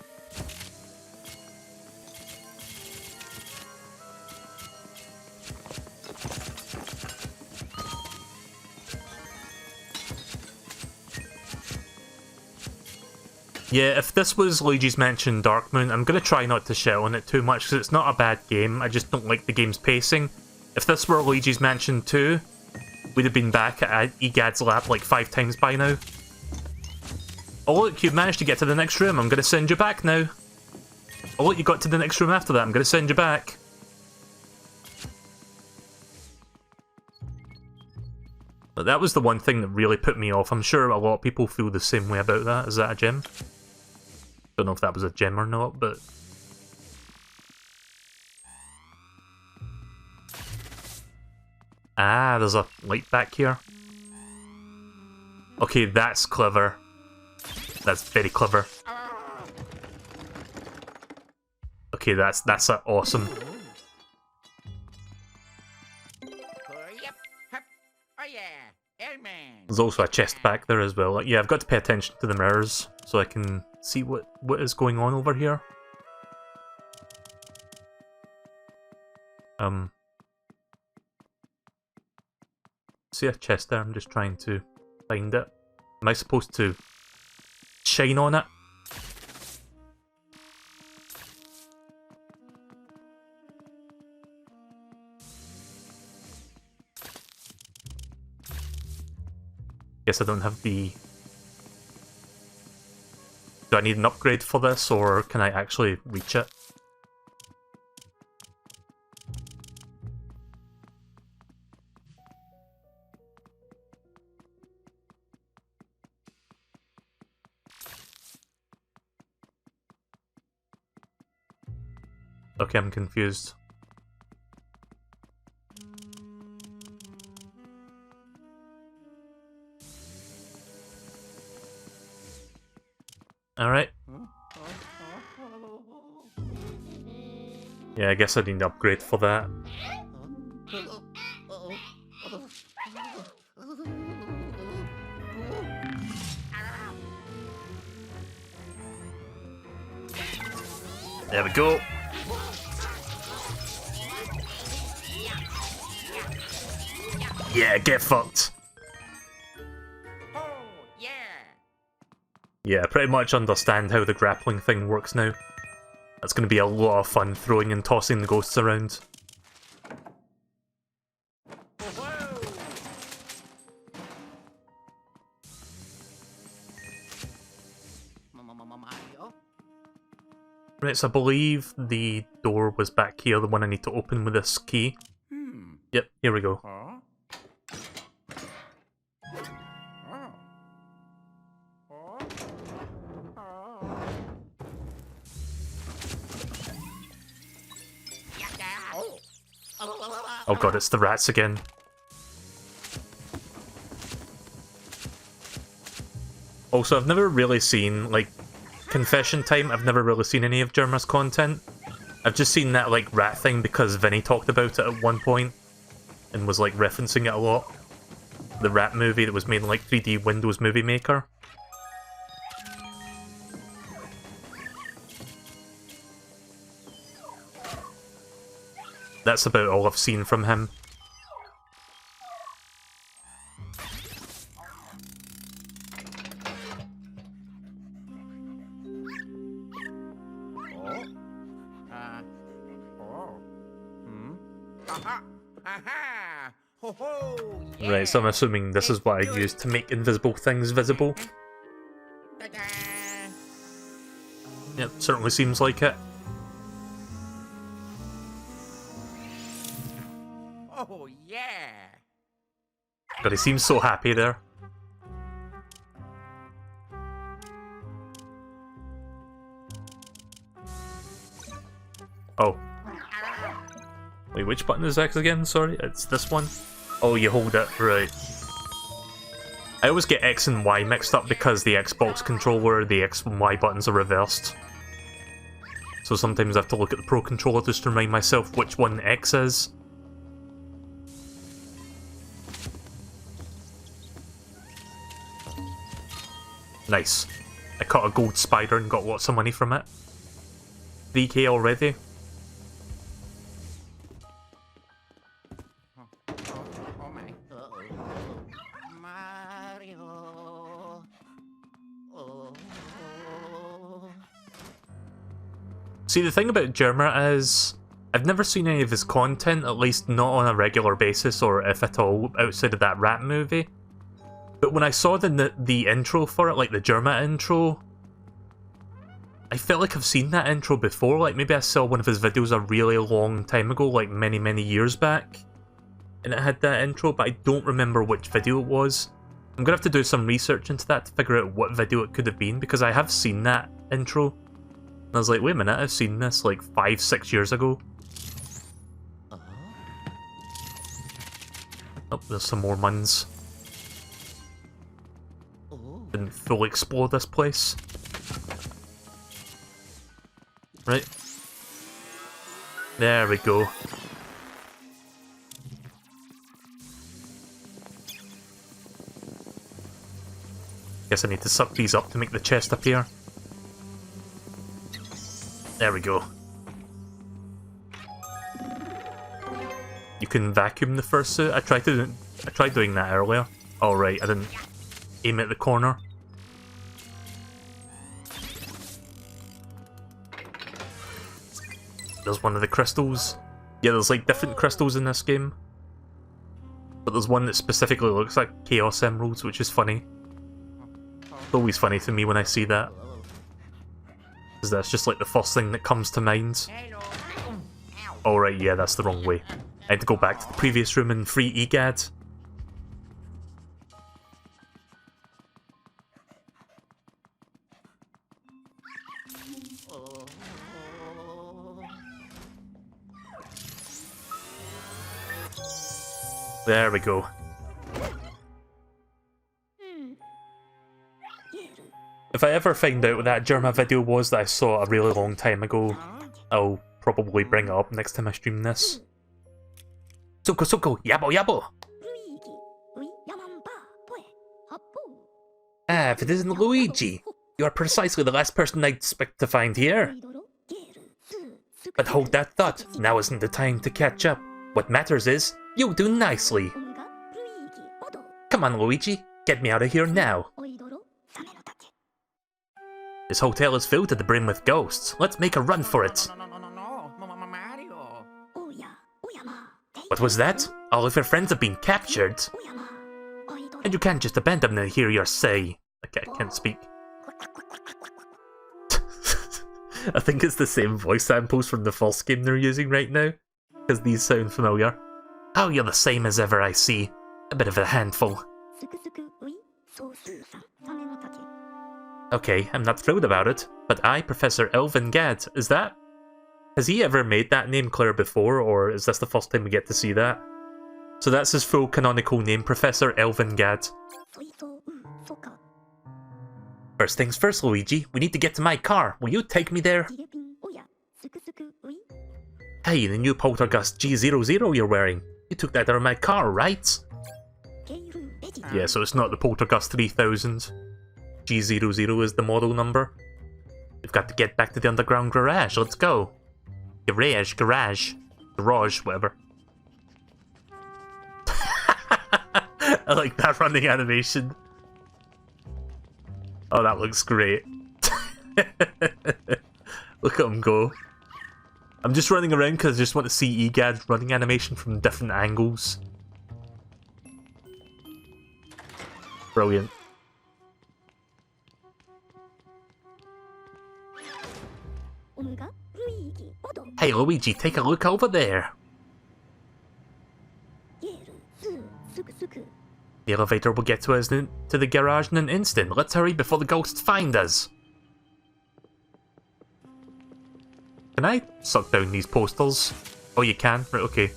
Yeah, if this was Luigi's Mansion Dark Moon, I'm going to try not to shit on it too much because it's not a bad game, I just don't like the game's pacing. If this were Luigi's Mansion 2, we'd have been back at EGAD's lap like 5 times by now. Oh look, you've managed to get to the next room, I'm going to send you back now. Oh look, you got to the next room after that, I'm going to send you back. But that was the one thing that really put me off. I'm sure a lot of people feel the same way about that. Is that a gem? Don't know if that was a gem or not, but... Ah, there's a light back here. Okay, that's clever. That's very clever. Okay, that's awesome. Yep. Hup. Oh yeah. Airman. There's also a chest back there as well. Like, yeah, I've got to pay attention to the mirrors so I can see what is going on over here. See a chest there, I'm just trying to find it. Am I supposed to shine on it? Guess I don't have the... Do I need an upgrade for this, or can I actually reach it? Okay, I'm confused. Alright. Yeah, I guess I need an upgrade for that. There we go. Yeah, get fucked. Yeah, I pretty much understand how the grappling thing works now. That's going to be a lot of fun throwing and tossing the ghosts around. Right, so I believe the door was back here, the one I need to open with this key. Yep, here we go. Oh god, it's the rats again. Also, I've never really seen, like, confession time, I've never really seen any of Jerma's content. I've just seen that, like, rat thing because Vinny talked about it at one point and was, like, referencing it a lot. The rat movie that was made in, like, 3D Windows Movie Maker. That's about all I've seen from him. Right, so I'm assuming this is what I use to make invisible things visible. Yep, certainly seems like it. Oh, yeah. God, he seems so happy there. Oh. Wait, which button is X again? Sorry, it's this one. Oh, you hold it, right. I always get X and Y mixed up because the Xbox controller, the X and Y buttons are reversed. So sometimes I have to look at the Pro controller just to remind myself which one X is. Nice. I caught a gold spider and got lots of money from it. 3k already. Oh my. Mario. Oh. See, the thing about Jerma is, I've never seen any of his content, at least not on a regular basis, or if at all, outside of that rat movie. But when I saw the intro for it, like the Jerma intro, I felt like I've seen that intro before. Like maybe I saw one of his videos a really long time ago, like many years back, and it had that intro, but I don't remember which video it was. I'm gonna have to do some research into that to figure out what video it could have been, because I have seen that intro. And I was like, wait a minute, I've seen this like 5-6 years ago. Oh, there's some more muns. Didn't fully explore this place. Right. There we go. Guess I need to suck these up to make the chest appear. There we go. You can vacuum the fursuit. I tried doing that earlier. Oh right, I didn't aim at the corner. There's one of the crystals. Yeah, there's like different crystals in this game. but there's one that specifically looks like Chaos Emeralds, which is funny. It's always funny to me when I see that, because that's just like the first thing that comes to mind. Hello. Oh right, yeah, that's the wrong way. I had to go back to the previous room and free EGAD. Oh. There we go. If I ever find out what that Germa video was that I saw a really long time ago, I'll probably bring it up next time I stream this. Soko Soko, Yabo Yabo! Ah, if it isn't Luigi! You are precisely the last person I'd expect to find here. But hold that thought, now isn't the time to catch up. What matters is, you do nicely. Come on, Luigi, get me out of here now. This hotel is filled to the brim with ghosts. Let's make a run for it. No, Mario. What was that? All of your friends have been captured. And you can't just abandon them here, you say. Okay, I can't speak. I think it's the same voice samples from the first game they're using right now, because these sound familiar. Oh, you're the same as ever, I see. A bit of a handful. Okay, I'm not thrilled about it, but I, Professor Elvin Gadd, is that? Has he ever made that name clear before, or is this the first time we get to see that? So that's his full canonical name, Professor Elvin Gadd. First things first, Luigi, we need to get to my car. Will you take me there? Hey, the new Poltergust G00 you're wearing. You took that out of my car, right? Yeah, so it's not the Poltergust 3000. G00 is the model number. We've got to get back to the underground garage, let's go. Garage, whatever. I like that running animation. Oh, that looks great. Look at him go. I'm just running around because I just want to see EGAD's running animation from different angles. Brilliant. Hey Luigi, take a look over there. The elevator will get to us to the garage in an instant. Let's hurry before the ghosts find us. Can I suck down these posters? Oh, you can? Right, okay.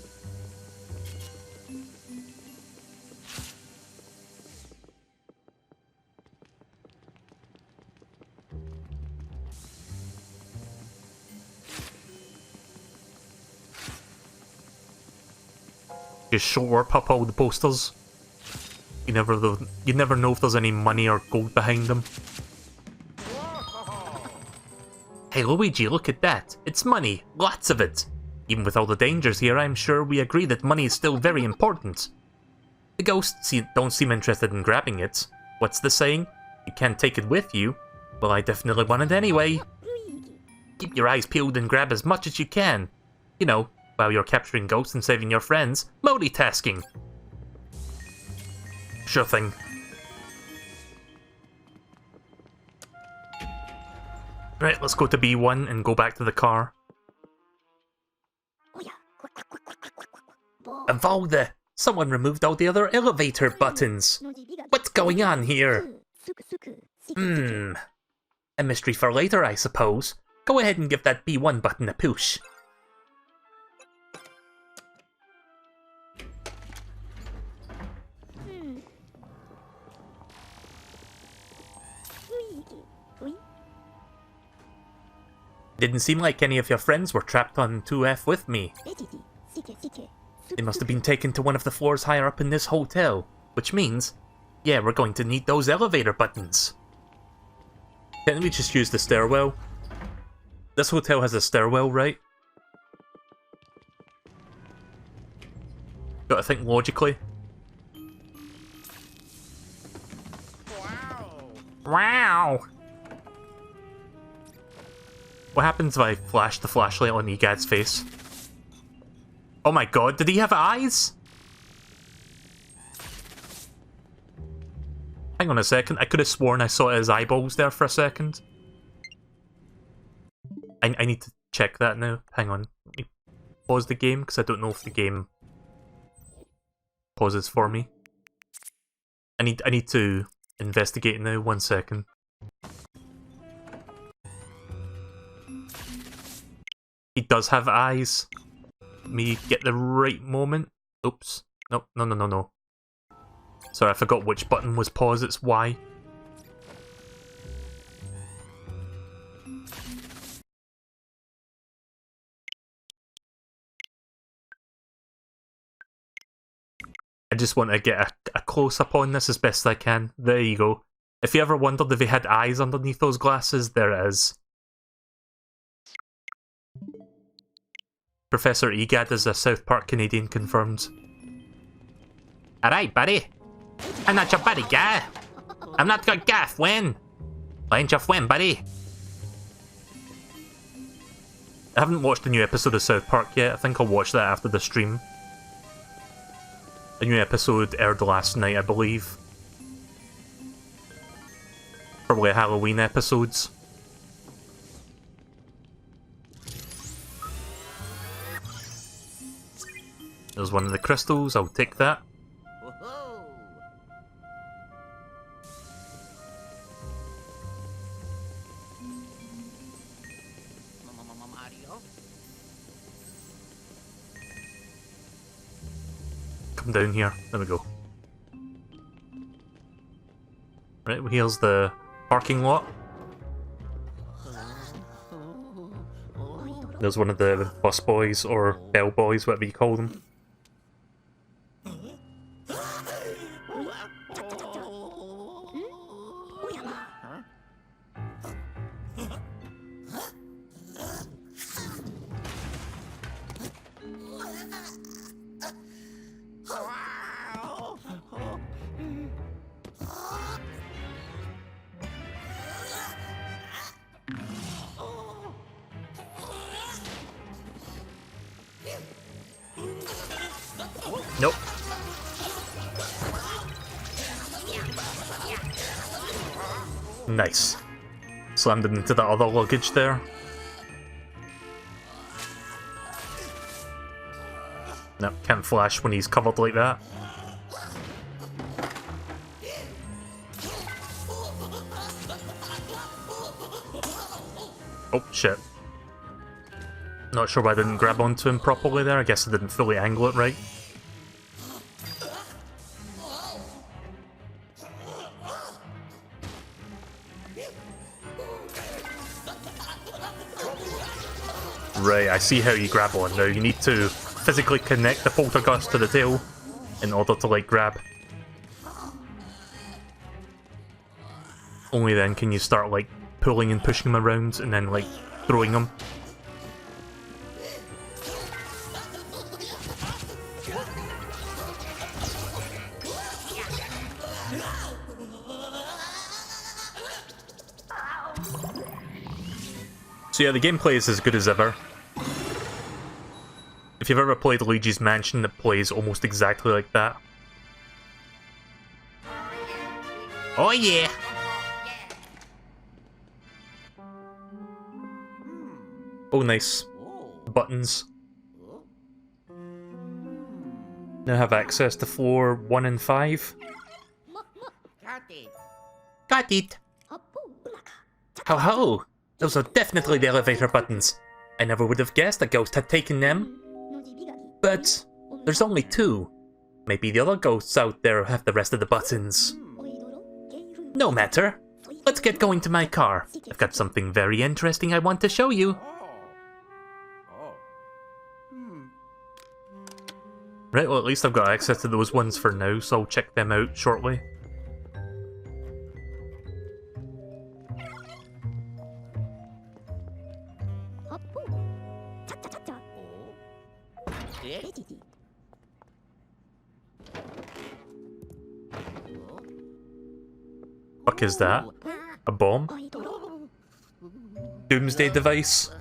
Just short up all the posters. You never know if there's any money or gold behind them. Hey Luigi, look at that. It's money. Lots of it. Even with all the dangers here, I'm sure we agree that money is still very important. The ghosts don't seem interested in grabbing it. What's the saying? You can't take it with you. Well, I definitely want it anyway. Keep your eyes peeled and grab as much as you can. You know, while you're capturing ghosts and saving your friends. Multitasking. Sure thing. Right, let's go to B1 and go back to the car. Avalda! Someone removed all the other elevator buttons! What's going on here? A mystery for later, I suppose. Go ahead and give that B1 button a push. Didn't seem like any of your friends were trapped on 2F with me. They must have been taken to one of the floors higher up in this hotel. Which means, yeah, we're going to need those elevator buttons. Can't we just use the stairwell? This hotel has a stairwell, right? Gotta think logically. Wow! What happens if I flash the flashlight on EGAD's face? Oh my god, did he have eyes? Hang on a second. I could have sworn I saw his eyeballs there for a second. I need to check that now. Hang on. Let me pause the game, because I don't know if the game pauses for me. I need to investigate now. 1 second. He does have eyes. Let me get the right moment. Oops. No, no, no, no, no. Sorry, I forgot which button was pause. It's Y. I just want to get a close-up on this as best I can. There you go. If you ever wondered if he had eyes underneath those glasses, there it is. Professor Egad is a South Park Canadian confirmed. Alright, buddy. I'm not your buddy, guy. I'm not your gaff, when? I ain't your friend, buddy. I haven't watched a new episode of South Park yet. I think I'll watch that after the stream. A new episode aired last night, I believe. Probably a Halloween episodes. There's one of the crystals, I'll take that. Come down here. There we go. Right, well, here's the parking lot. There's one of the bus boys, or bell boys, whatever you call them. Nope. Nice. Slammed it into the other luggage there. No, can't flash when he's covered like that. Oh, shit. Not sure why I didn't grab onto him properly there. I guess I didn't fully angle it right. Right, I see how you grab on now. You need to physically connect the poltergeist to the tail in order to, like, grab. Only then can you start, like, pulling and pushing him around and then, like, throwing him. So yeah, the gameplay is as good as ever. If you've ever played Luigi's Mansion, it plays almost exactly like that. Oh yeah! Oh nice. Buttons. Now have access to floor 1 and 5. Got it! Ho ho! Those are definitely the elevator buttons. I never would have guessed a ghost had taken them. But there's only 2. Maybe the other ghosts out there have the rest of the buttons. No matter. Let's get going to my car. I've got something very interesting I want to show you. Right, well at least I've got access to those ones for now, so I'll check them out shortly. Fuck is that? A bomb? Doomsday device?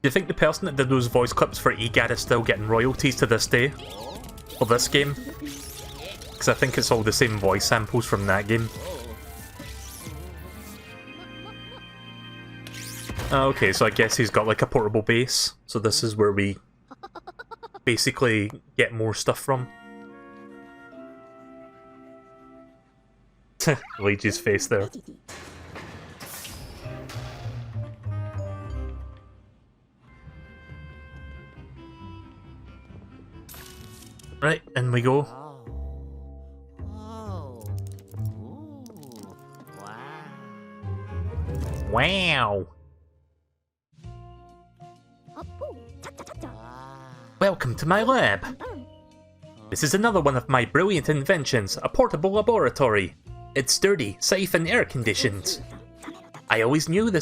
Do you think the person that did those voice clips for EGAT is still getting royalties to this day? For this game? Because I think it's all the same voice samples from that game. Okay, so I guess he's got like a portable base. So this is where we basically get more stuff from. Luigi's face there. Right, in we go. Wow! Welcome to my lab! This is another one of my brilliant inventions, a portable laboratory. It's sturdy, safe, and air-conditioned. I always knew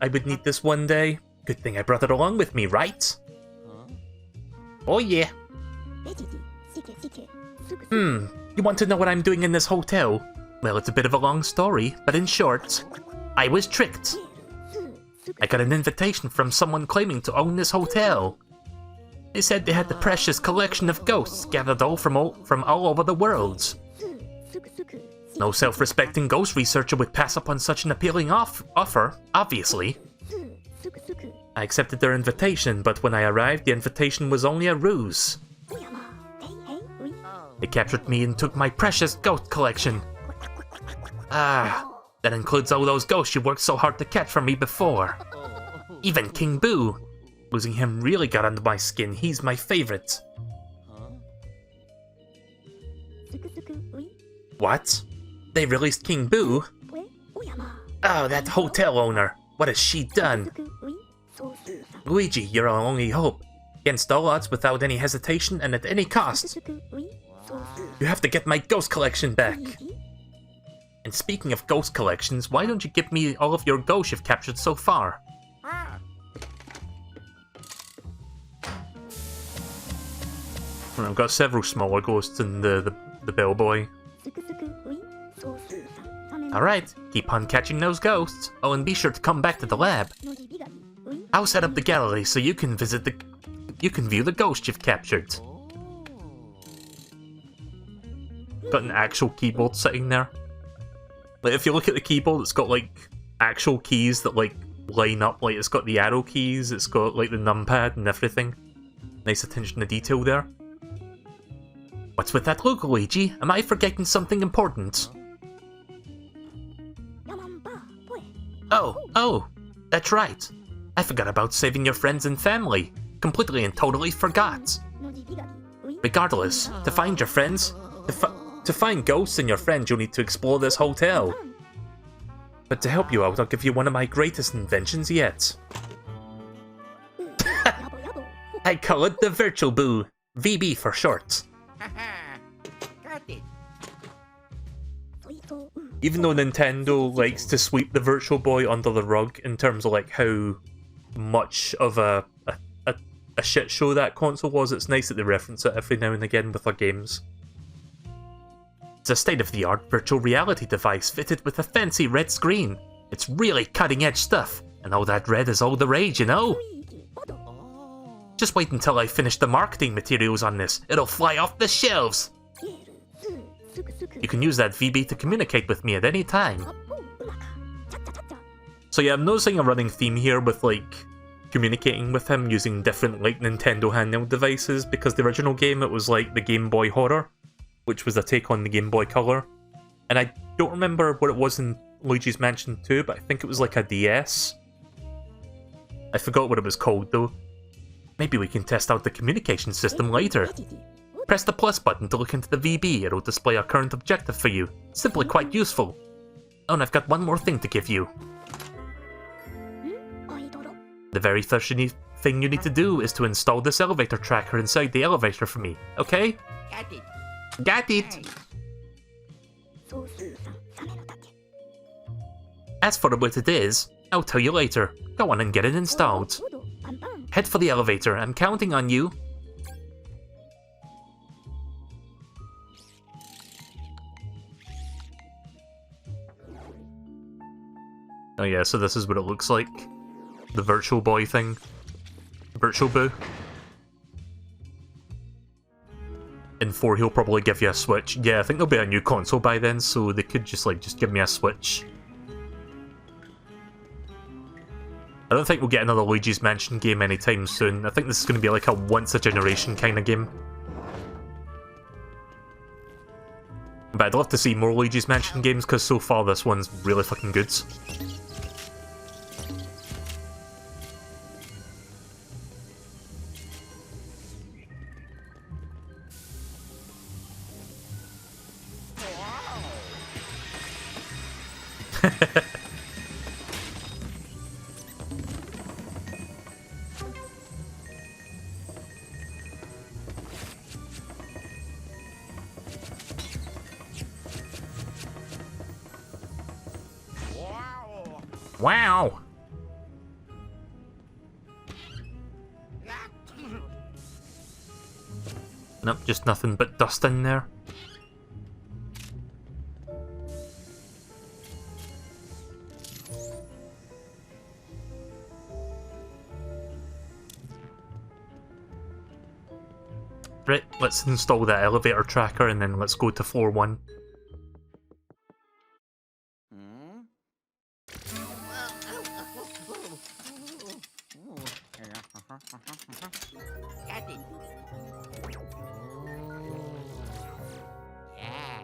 I would need this one day. Good thing I brought it along with me, right? Oh yeah. You want to know what I'm doing in this hotel? Well, it's a bit of a long story, but in short, I was tricked. I got an invitation from someone claiming to own this hotel. They said they had the precious collection of ghosts gathered from all over the world. No self-respecting ghost researcher would pass up on such an appealing offer, obviously. I accepted their invitation, but when I arrived, the invitation was only a ruse. They captured me and took my precious ghost collection. That includes all those ghosts you worked so hard to catch for me before. Even King Boo. Losing him really got under my skin. He's my favorite. What? They released King Boo? Oh, that hotel owner. What has she done? Luigi, you're our only hope. Against all odds, without any hesitation, and at any cost. You have to get my ghost collection back. And speaking of ghost collections, why don't you give me all of your ghosts you've captured so far? I've got several smaller ghosts in the bellboy. Alright, keep on catching those ghosts. Oh, and be sure to come back to the lab. I'll set up the gallery so you can view the ghosts you've captured. Got an actual keyboard sitting there. Like, if you look at the keyboard, it's got like actual keys that like line up. Like, it's got the arrow keys, it's got like the numpad and everything. Nice attention to detail there. What's with that look, Luigi? Am I forgetting something important? Oh, that's right. I forgot about saving your friends and family. Completely and totally forgot. Regardless, to find your friends, to find ghosts and your friends, you'll need to explore this hotel. But to help you out, I'll give you one of my greatest inventions yet. I call it the Virtual Boo. VB for short. Got it. Even though Nintendo likes to sweep the Virtual Boy under the rug in terms of like how much of a shit show that console was, it's nice that they reference it every now and again with their games. It's a state-of-the-art virtual reality device fitted with a fancy red screen. It's really cutting-edge stuff, and all that red is all the rage, you know? Just wait until I finish the marketing materials on this. It'll fly off the shelves! You can use that VB to communicate with me at any time. So yeah, I'm noticing a running theme here with like communicating with him using different like Nintendo handheld devices, because the original game, it was like the Game Boy Horror, which was a take on the Game Boy Color. And I don't remember what it was in Luigi's Mansion 2, but I think it was like a DS. I forgot what it was called though. Maybe we can test out the communication system later. Press the plus button to look into the VB, it'll display our current objective for you. Simply quite useful. Oh, and I've got one more thing to give you. The very first thing you need to do is to install this elevator tracker inside the elevator for me, okay? Got it. Got it! As for what it is, I'll tell you later. Go on and get it installed. Head for the elevator, I'm counting on you. Oh yeah, so this is what it looks like. The Virtual Boy thing. Virtual Boo. In 4 he'll probably give you a Switch. Yeah, I think there'll be a new console by then, so they could just give me a Switch. I don't think we'll get another Luigi's Mansion game anytime soon. I think this is going to be like a once-a-generation kind of game. But I'd love to see more Luigi's Mansion games, because so far this one's really fucking good. Wow! Nope, just nothing but dust in there. Right, let's install that elevator tracker and then let's go to floor 1. Got it. Yeah.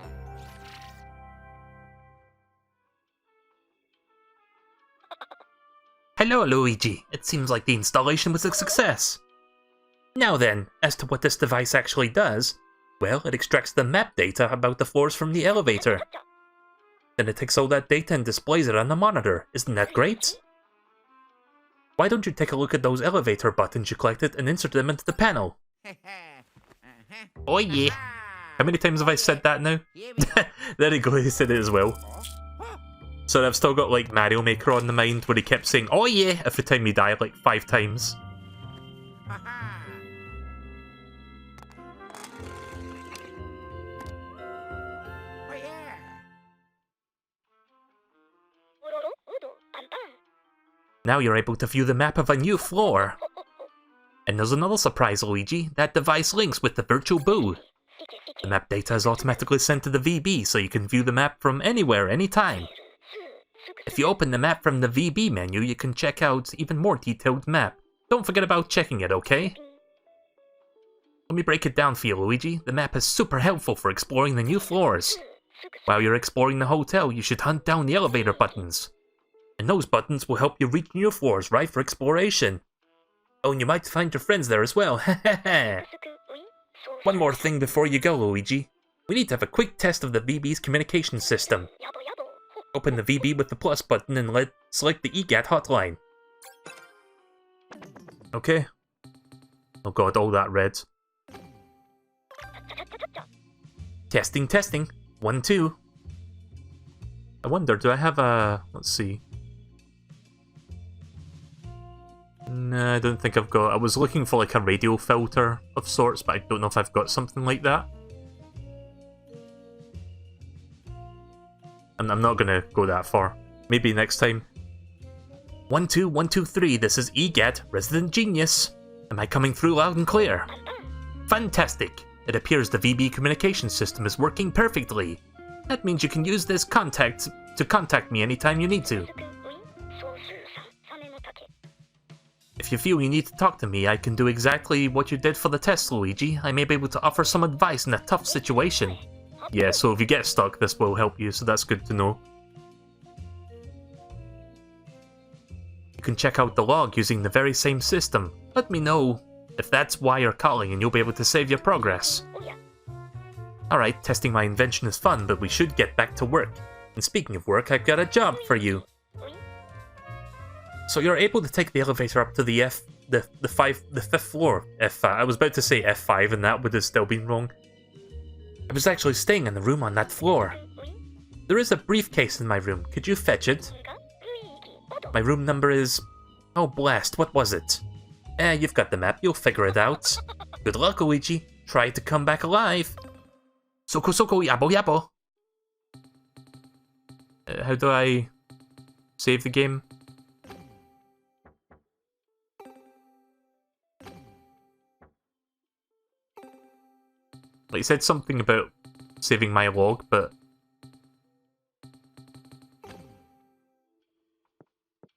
Hello, Luigi. It seems like the installation was a success. Now then, as to what this device actually does, well, it extracts the map data about the floors from the elevator. Then it takes all that data and displays it on the monitor. Isn't that great? Why don't you take a look at those elevator buttons you collected and insert them into the panel? Oh yeah. How many times have I said that now? There you go, he said it as well. So I've still got like Mario Maker on the mind where he kept saying, oh yeah, every time you die like 5 times. Now you're able to view the map of a new floor. And there's another surprise, Luigi. That device links with the Virtual Boo. The map data is automatically sent to the VB, so you can view the map from anywhere, anytime. If you open the map from the VB menu, you can check out even more detailed map. Don't forget about checking it, okay? Let me break it down for you, Luigi. The map is super helpful for exploring the new floors. While you're exploring the hotel, you should hunt down the elevator buttons. And those buttons will help you reach new floors right for exploration. Oh, and you might find your friends there as well, One more thing before you go, Luigi. We need to have a quick test of the VB's communication system. Open the VB with the plus button and select the EGAT hotline. Okay. Oh god, all that red. Testing, testing. 1, 2. I wonder, do I have a... let's see. No, I don't think I've got... I was looking for like a radio filter of sorts, but I don't know if I've got something like that. I'm not gonna go that far. Maybe next time. 1, 2, 1, 2, 3, this is EGAT, Resident Genius. Am I coming through loud and clear? Fantastic! It appears the VB communication system is working perfectly. That means you can use this contact to contact me anytime you need to. If you feel you need to talk to me, I can do exactly what you did for the test, Luigi. I may be able to offer some advice in a tough situation. Yeah, so if you get stuck, this will help you, so that's good to know. You can check out the log using the very same system. Let me know if that's why you're calling and you'll be able to save your progress. Alright, testing my invention is fun, but we should get back to work. And speaking of work, I've got a job for you. So you're able to take the elevator up to the fifth floor. I was about to say F5 and that would have still been wrong. I was actually staying in the room on that floor. There is a briefcase in my room. Could you fetch it? My room number is... oh blast, what was it? You've got the map, you'll figure it out. Good luck, Luigi. Try to come back alive. Soko soko yabo yabo. How do I save the game? Like, it said something about saving my log, but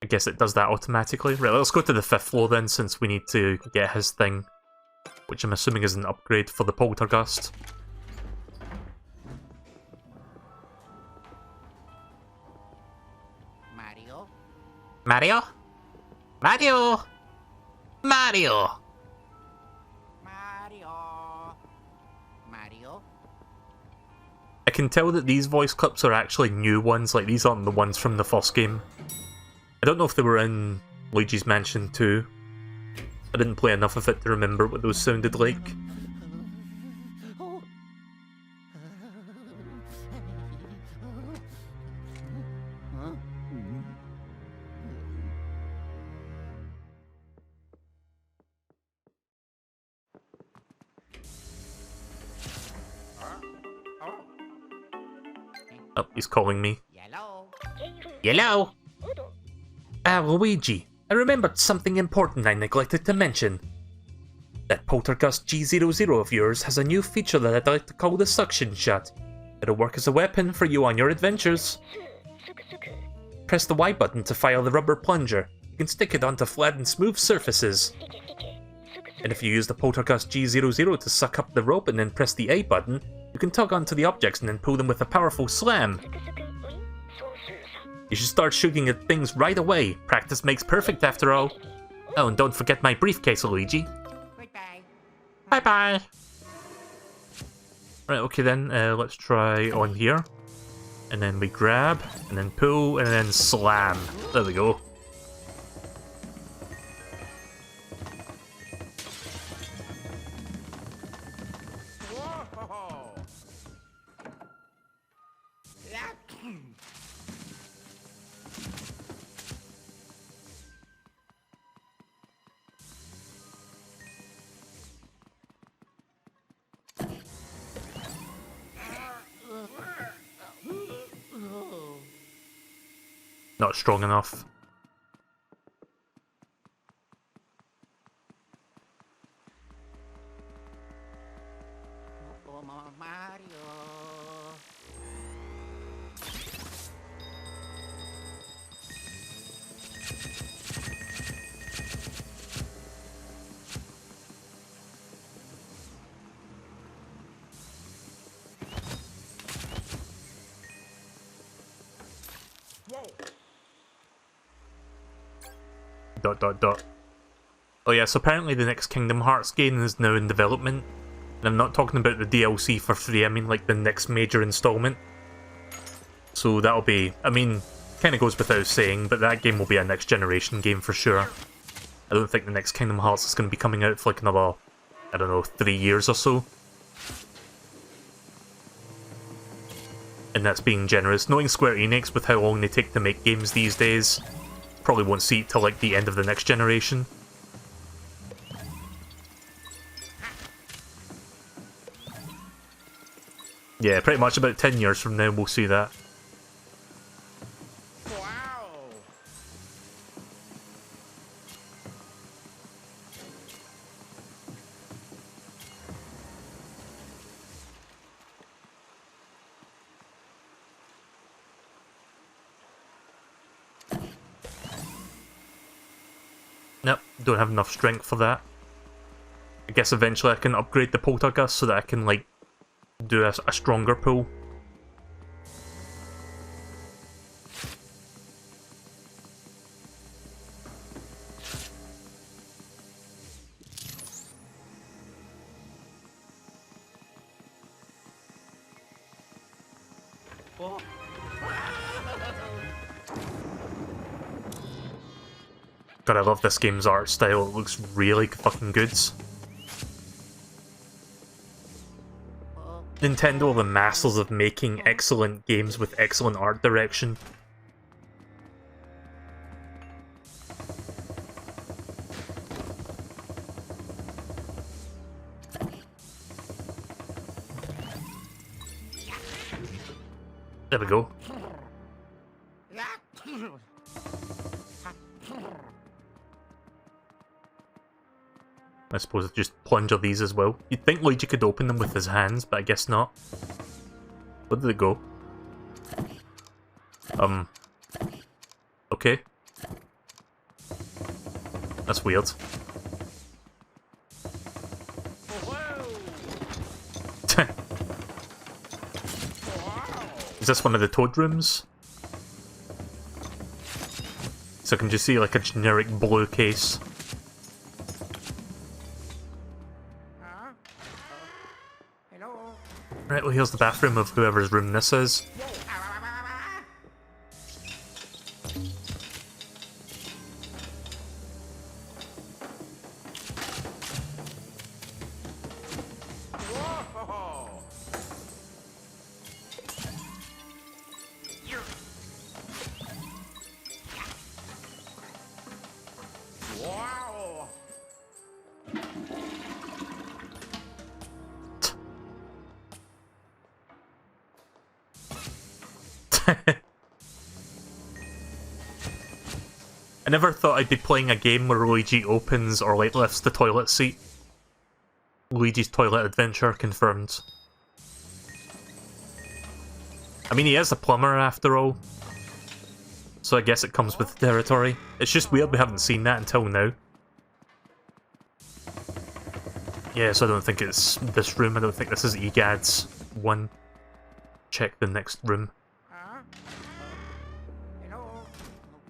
I guess it does that automatically. Right, let's go to the 5th floor then, since we need to get his thing, which I'm assuming is an upgrade for the poltergust. Mario? Mario? Mario! Mario! Mario? Mario? I can tell that these voice clips are actually new ones, like these aren't the ones from the first game. I don't know if they were in Luigi's Mansion 2. I didn't play enough of it to remember what those sounded like. Oh, he's calling me. Yellow? Hello? Luigi, I remembered something important I neglected to mention. That poltergust G00 of yours has a new feature that I'd like to call the suction shot. It'll work as a weapon for you on your adventures. Press the Y button to fire the rubber plunger. You can stick it onto flat and smooth surfaces. And if you use the poltergust G00 to suck up the rope and then press the A button, you can tug onto the objects and then pull them with a powerful slam. You should start shooting at things right away. Practice makes perfect after all. Oh, and don't forget my briefcase, Luigi. Goodbye. Bye-bye. Right, okay then, let's try on here. And then we grab, and then pull, and then slam. There we go. Whoa! Yeah. Not strong enough. Oh, Mario. Whoa! ... Oh yeah, so apparently the next Kingdom Hearts game is now in development. And I'm not talking about the DLC for 3, I mean like the next major installment. So that'll be, I mean, kind of goes without saying, but that game will be a next generation game for sure. I don't think the next Kingdom Hearts is going to be coming out for like another, I don't know, 3 years or so. And that's being generous. Knowing Square Enix with how long they take to make games these days, probably won't see it till like the end of the next generation. Yeah, pretty much about 10 years from now we'll see that. Wow! Nope, don't have enough strength for that. I guess eventually I can upgrade the poltergust so that I can, like, do a stronger pull. Oh. God, I love this game's art style, it looks really fucking good. Nintendo are the masters of making excellent games with excellent art direction. There we go. I suppose just plunger these as well. You'd think Luigi could open them with his hands, but I guess not. Where did it go? Okay. That's weird. Is this one of the Toad rooms? So I can just see like a generic blue case. Hello. Right, well here's the bathroom of whoever's room this is. Wow. I never thought I'd be playing a game where Luigi opens or like lifts the toilet seat. Luigi's Toilet Adventure confirmed. I mean, he is a plumber after all, so I guess it comes with the territory. It's just weird we haven't seen that until now. Yeah, so I don't think it's this room. I don't think this is EGAD's one. Check the next room. Hello.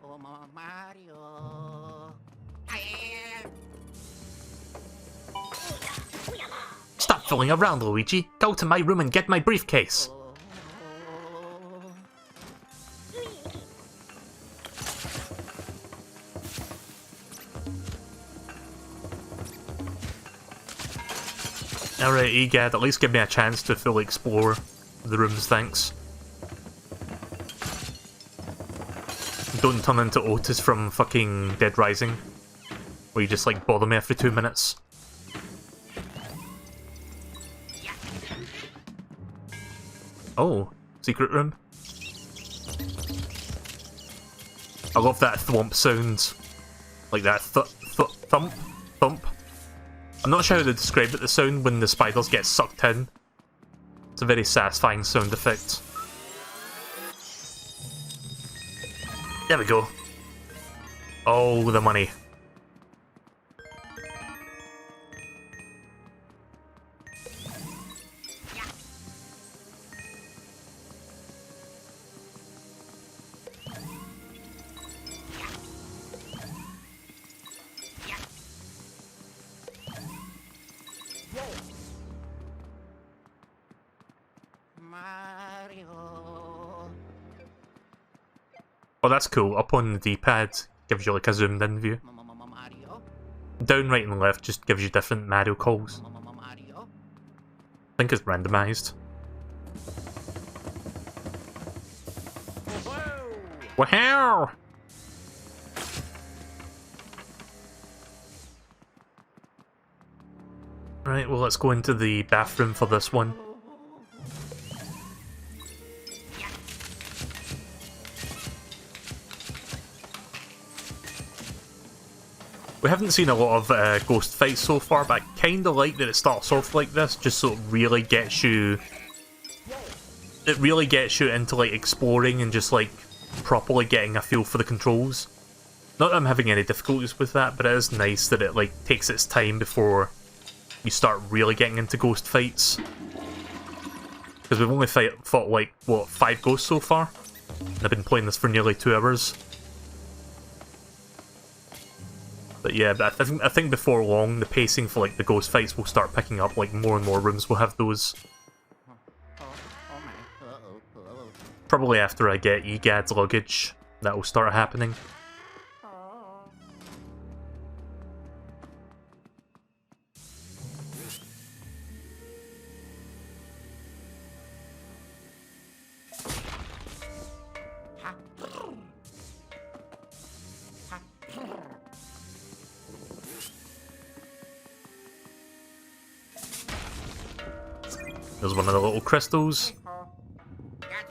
Oh, Mario. I am. Stop fooling around, Luigi. Go to my room and get my briefcase. Alright, EGAD, at least give me a chance to fully explore the rooms, thanks. Don't turn into Otis from fucking Dead Rising, where you just like bother me every 2 minutes. Oh, secret room. I love that thwomp sound. Like that thump, thump. I'm not sure how to describe it, the sound when the spiders get sucked in. It's a very satisfying sound effect. There we go. Oh, the money. Mario. Oh, that's cool. Up on the D-pad gives you like a zoomed in view. Mario. Down, right, and left just gives you different Mario calls. Mario. I think it's randomized. Wow! Right, well let's go into the bathroom for this one. We haven't seen a lot of ghost fights so far, but I kinda like that it starts off like this, just so it really gets you... It really gets you into like exploring and just like properly getting a feel for the controls. Not that I'm having any difficulties with that, but it is nice that it like takes its time before you start really getting into ghost fights. Because we've only fought like, what, 5 ghosts so far? And I've been playing this for nearly 2 hours. But yeah, but I think before long, the pacing for like the ghost fights will start picking up, like more and more rooms will have those. Probably after I get EGAD's luggage, that will start happening. There's one of the little crystals.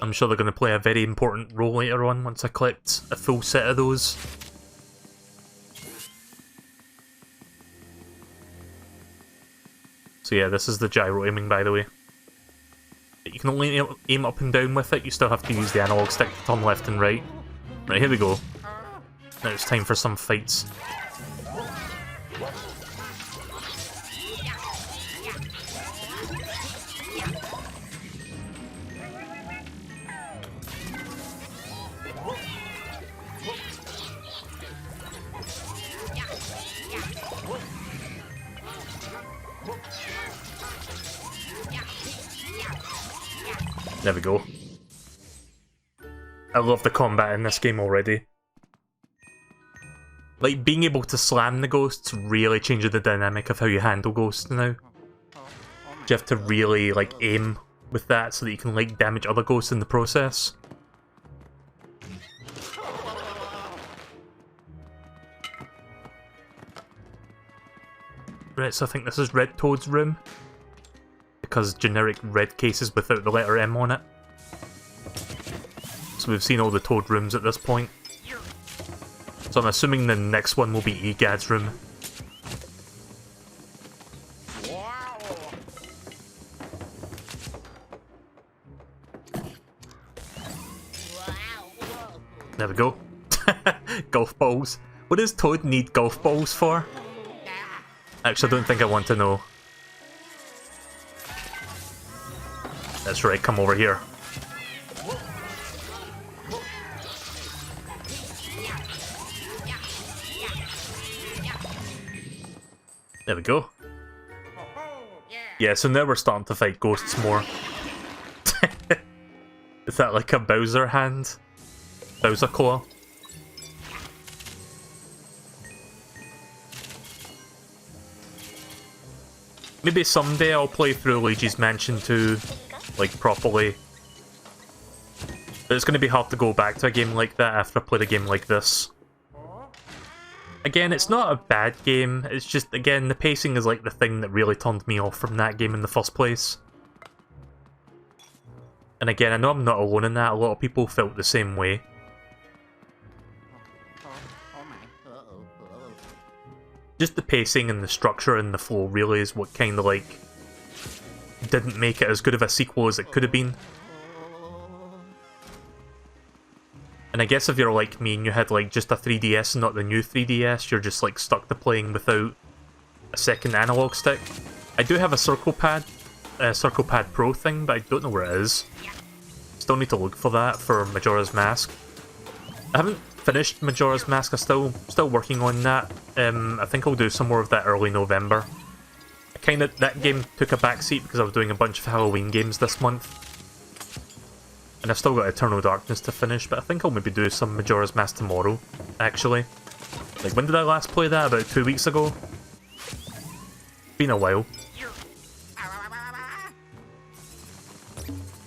I'm sure they're going to play a very important role later on once I collect a full set of those. So yeah, this is the gyro aiming, by the way. You can only aim up and down with it, you still have to use the analog stick to turn left and right. Right, here we go. Now it's time for some fights. There we go. I love the combat in this game already. Like, being able to slam the ghosts really changes the dynamic of how you handle ghosts now. You have to really, like, aim with that so that you can, like, damage other ghosts in the process. Right, so I think this is Red Toad's room. Because generic red cases without the letter M on it. So we've seen all the Toad rooms at this point. So I'm assuming the next one will be Egad's room. There we go. Golf balls. What does Toad need golf balls for? Actually, I don't think I want to know. That's right, come over here. There we go. Yeah, so now we're starting to fight ghosts more. Is that like a Bowser hand? Bowser claw? Maybe someday I'll play through Luigi's Mansion 2, like, properly. But it's going to be hard to go back to a game like that after I played a game like this. Again, it's not a bad game, it's just, again, the pacing is like the thing that really turned me off from that game in the first place. And again, I know I'm not alone in that, a lot of people felt the same way. Just the pacing and the structure and the flow really is what kind of, like, didn't make it as good of a sequel as it could have been. And I guess if you're like me and you had, like, just a 3DS and not the new 3DS, you're just, like, stuck to playing without a second analog stick. I do have a Circle Pad Pro thing, but I don't know where it is. Still need to look for that for Majora's Mask. I haven't finished Majora's Mask, I'm still working on that. I think I'll do some more of that early November. That game took a backseat because I was doing a bunch of Halloween games this month. And I've still got Eternal Darkness to finish, but I think I'll maybe do some Majora's Mask tomorrow, actually. Like, when did I last play that? About 2 weeks ago? Been a while.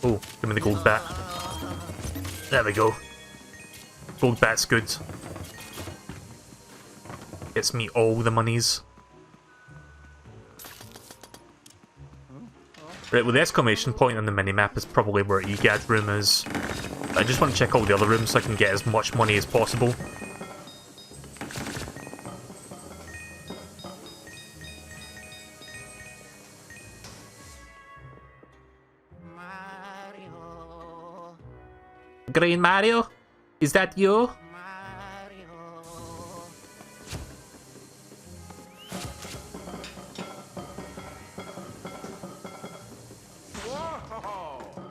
Oh, give me the gold bat. There we go. Gold bat's good. Gets me all the monies. Right, well the exclamation point on the minimap is probably where Egad's room is. I just want to check all the other rooms so I can get as much money as possible. Mario. Green Mario? Is that you? Mario.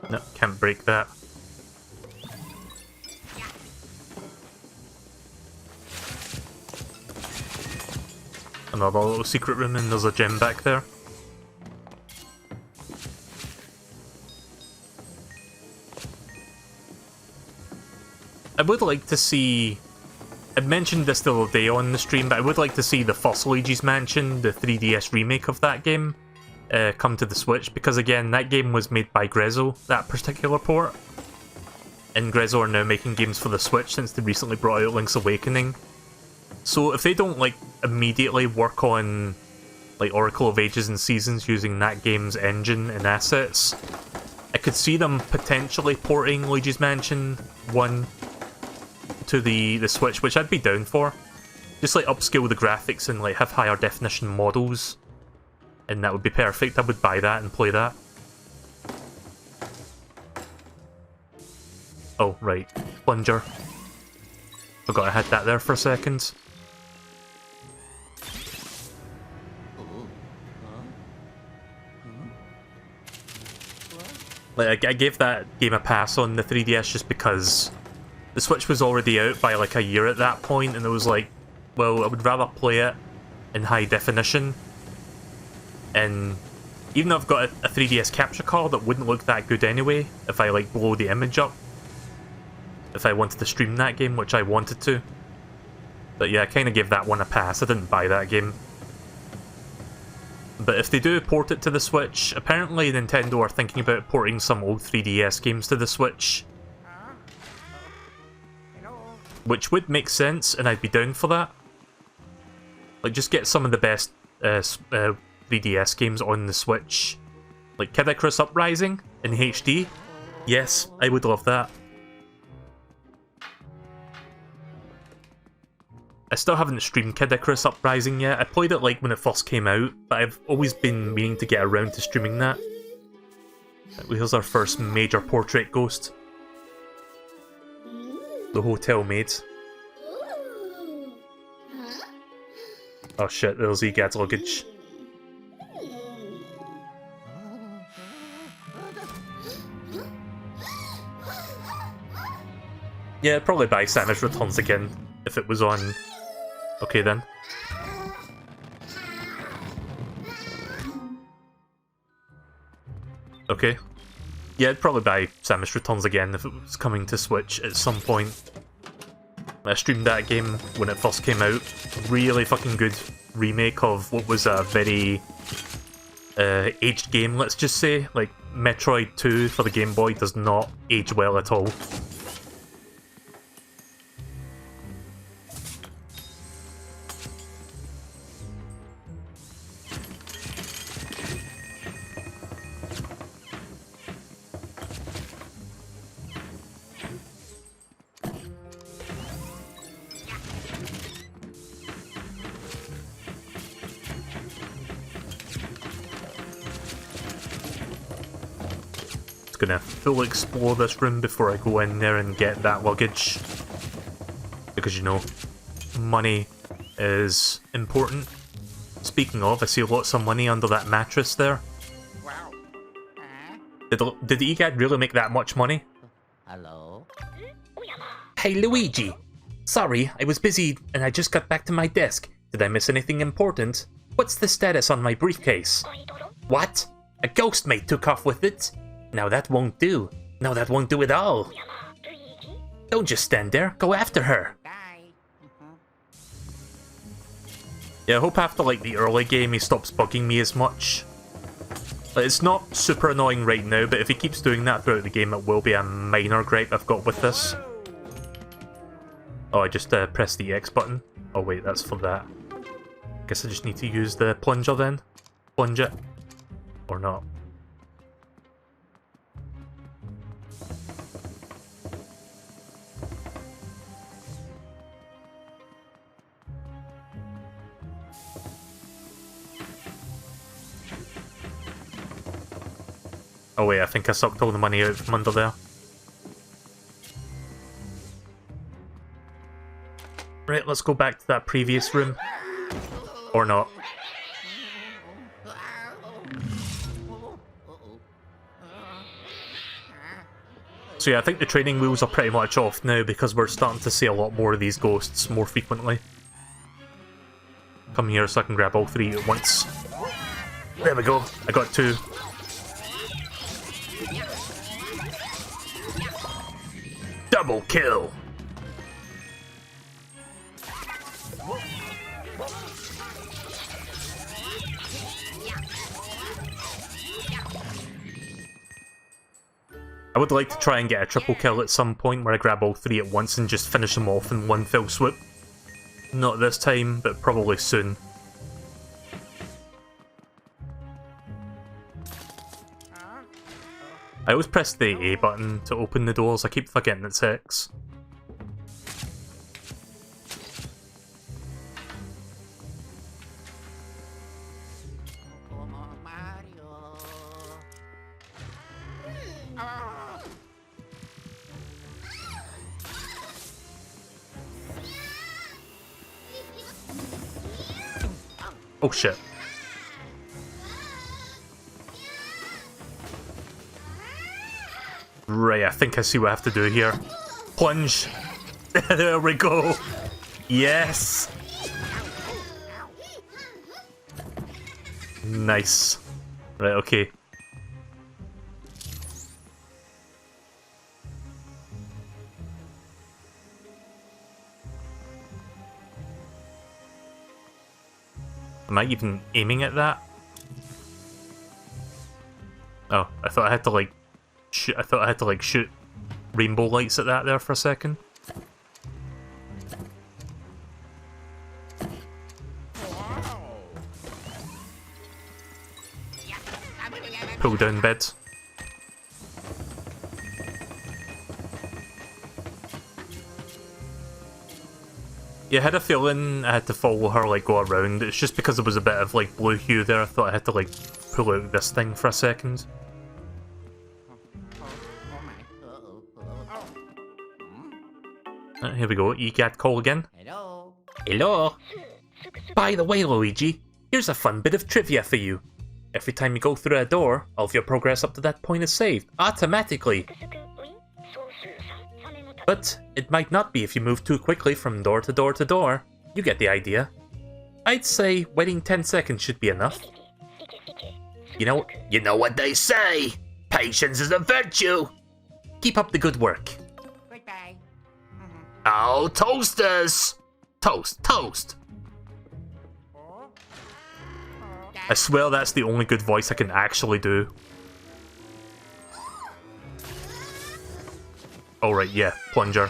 No, can't break that. Another little secret room and there's a gem back there. I would like to see... I mentioned this the other day on the stream, but I would like to see the first Luigi's Mansion, the 3DS remake of that game, come to the Switch, because again, that game was made by Grezzo, that particular port. And Grezzo are now making games for the Switch since they recently brought out Link's Awakening. So if they don't, like, immediately work on, like, Oracle of Ages and Seasons using that game's engine and assets, I could see them potentially porting Luigi's Mansion 1 to the Switch, which I'd be down for. Just, like, upscale the graphics and, like, have higher definition models. and that would be perfect. I would buy that and play that. Oh, right. Plunger. Forgot I had that there for a second. Like, I gave that game a pass on the 3DS just because the Switch was already out by like a year at that point, and it was like, well, I would rather play it in high definition. And even though I've got a 3DS capture card, that wouldn't look that good anyway if I like blow the image up. If I wanted to stream that game, which I wanted to. But yeah, I kind of gave that one a pass. I didn't buy that game. But if they do port it to the Switch, apparently Nintendo are thinking about porting some old 3DS games to the Switch. Which would make sense, and I'd be down for that. Like, just get some of the best 3DS games on the Switch. Like Kid Icarus Uprising in HD. Yes, I would love that. I still haven't streamed Kid Icarus Uprising yet. I played it like when it first came out, but I've always been meaning to get around to streaming that. Here's our first major portrait ghost. The hotel maid. Oh shit, there's Egad's luggage. Yeah, I'd probably buy Samus Returns again if it was on. Okay then. Okay. Yeah, I'd probably buy Samus Returns again if it was coming to Switch at some point. I streamed that game when it first came out. Really fucking good remake of what was a very aged game, let's just say. Like, Metroid 2 for the Game Boy does not age well at all. Gonna full explore this room before I go in there and get that luggage, because you know, money is important. Speaking of, I see lots of money under that mattress there. Wow. Did Egad really make that much money? Hello? Hey Luigi! Sorry, I was busy and I just got back to my desk. Did I miss anything important? What's the status on my briefcase? What? A ghost mate took off with it? Now that won't do. No, that won't do at all. Don't just stand there. Go after her. Yeah, I hope after like the early game he stops bugging me as much. Like, it's not super annoying right now, but if he keeps doing that throughout the game, it will be a minor gripe I've got with this. Oh, I just pressed the X button. Oh wait, that's for that. Guess I just need to use the plunger then. Plunge it. Or not. Oh wait, I think I sucked all the money out from under there. Right, let's go back to that previous room. Or not. So yeah, I think the training wheels are pretty much off now because we're starting to see a lot more of these ghosts more frequently. Come here so I can grab all three at once. There we go, I got two. Double kill! I would like to try and get a triple kill at some point where I grab all three at once and just finish them off in one fell swoop. Not this time, but probably soon. I always press the A button to open the doors, I keep forgetting it's X. Oh shit. Right, I think I see what I have to do here. Plunge. There we go. Yes. Nice. Right, okay. Am I even aiming at that? Oh, I thought I had to like shoot. I thought I had to like shoot rainbow lights at that there for a second. Pull down bed. Yeah, I had a feeling I had to follow her, like, go around. It's just because there was a bit of, like, blue hue there. I thought I had to, like, pull out this thing for a second. Here we go. ECAT call again. Hello. Hello. By the way, Luigi, here's a fun bit of trivia for you. Every time you go through a door, all of your progress up to that point is saved, automatically. But it might not be if you move too quickly from door to door to door. You get the idea. I'd say waiting 10 seconds should be enough. You know what they say. Patience is a virtue. Keep up the good work. Goodbye. Oh, toasters! Toast, toast. I swear that's the only good voice I can actually do. Alright, yeah, plunger.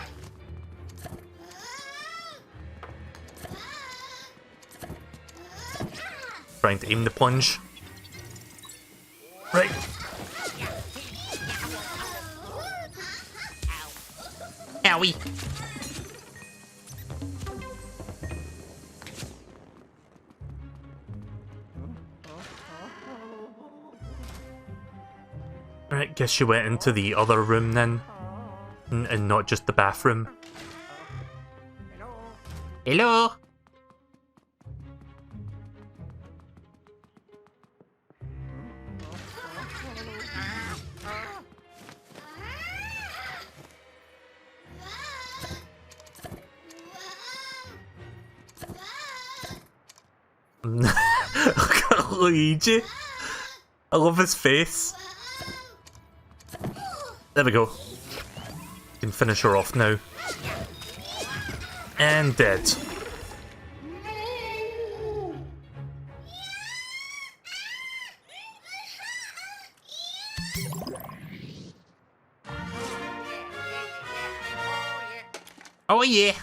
Trying to aim the plunge. Right. Owie. Right, guess she went into the other room then. And not just the bathroom. Hello? Luigi. I love his face. There we go. Can finish her off now. And dead. Oh yeah.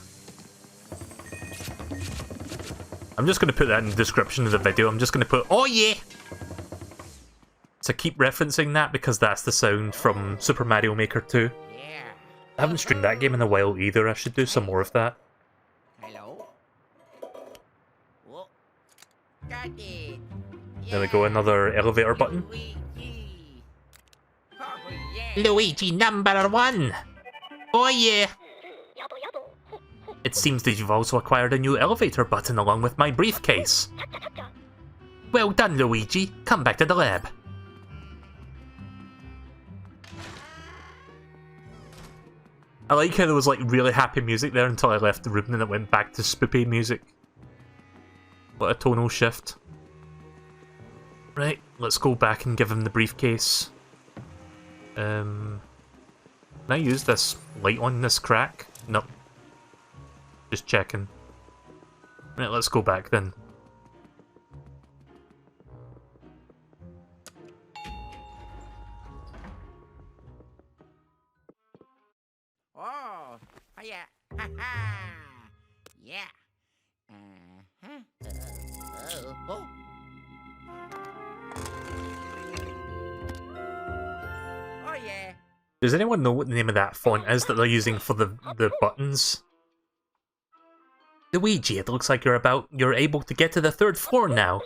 I'm just going to put that in the description of the video. I'm just going to put, oh yeah. So keep referencing that because that's the sound from Super Mario Maker 2. I haven't streamed that game in a while either. I should do some more of that. Hello. Whoa. Got it. There we go, another elevator button. Luigi. Oh, yeah. Luigi #1! Oh yeah! It seems that you've also acquired a new elevator button along with my briefcase. Well done, Luigi. Come back to the lab. I like how there was like really happy music there until I left the room and then it went back to spoopy music. What a tonal shift. Right, let's go back and give him the briefcase. Can I use this light on this crack? Nope. Just checking. Right, let's go back then. Oh, yeah. Ha ha. Yeah. Oh. Oh yeah. Does anyone know what the name of that font is that they're using for the buttons? Luigi, it looks like you're able to get to the 3rd floor now.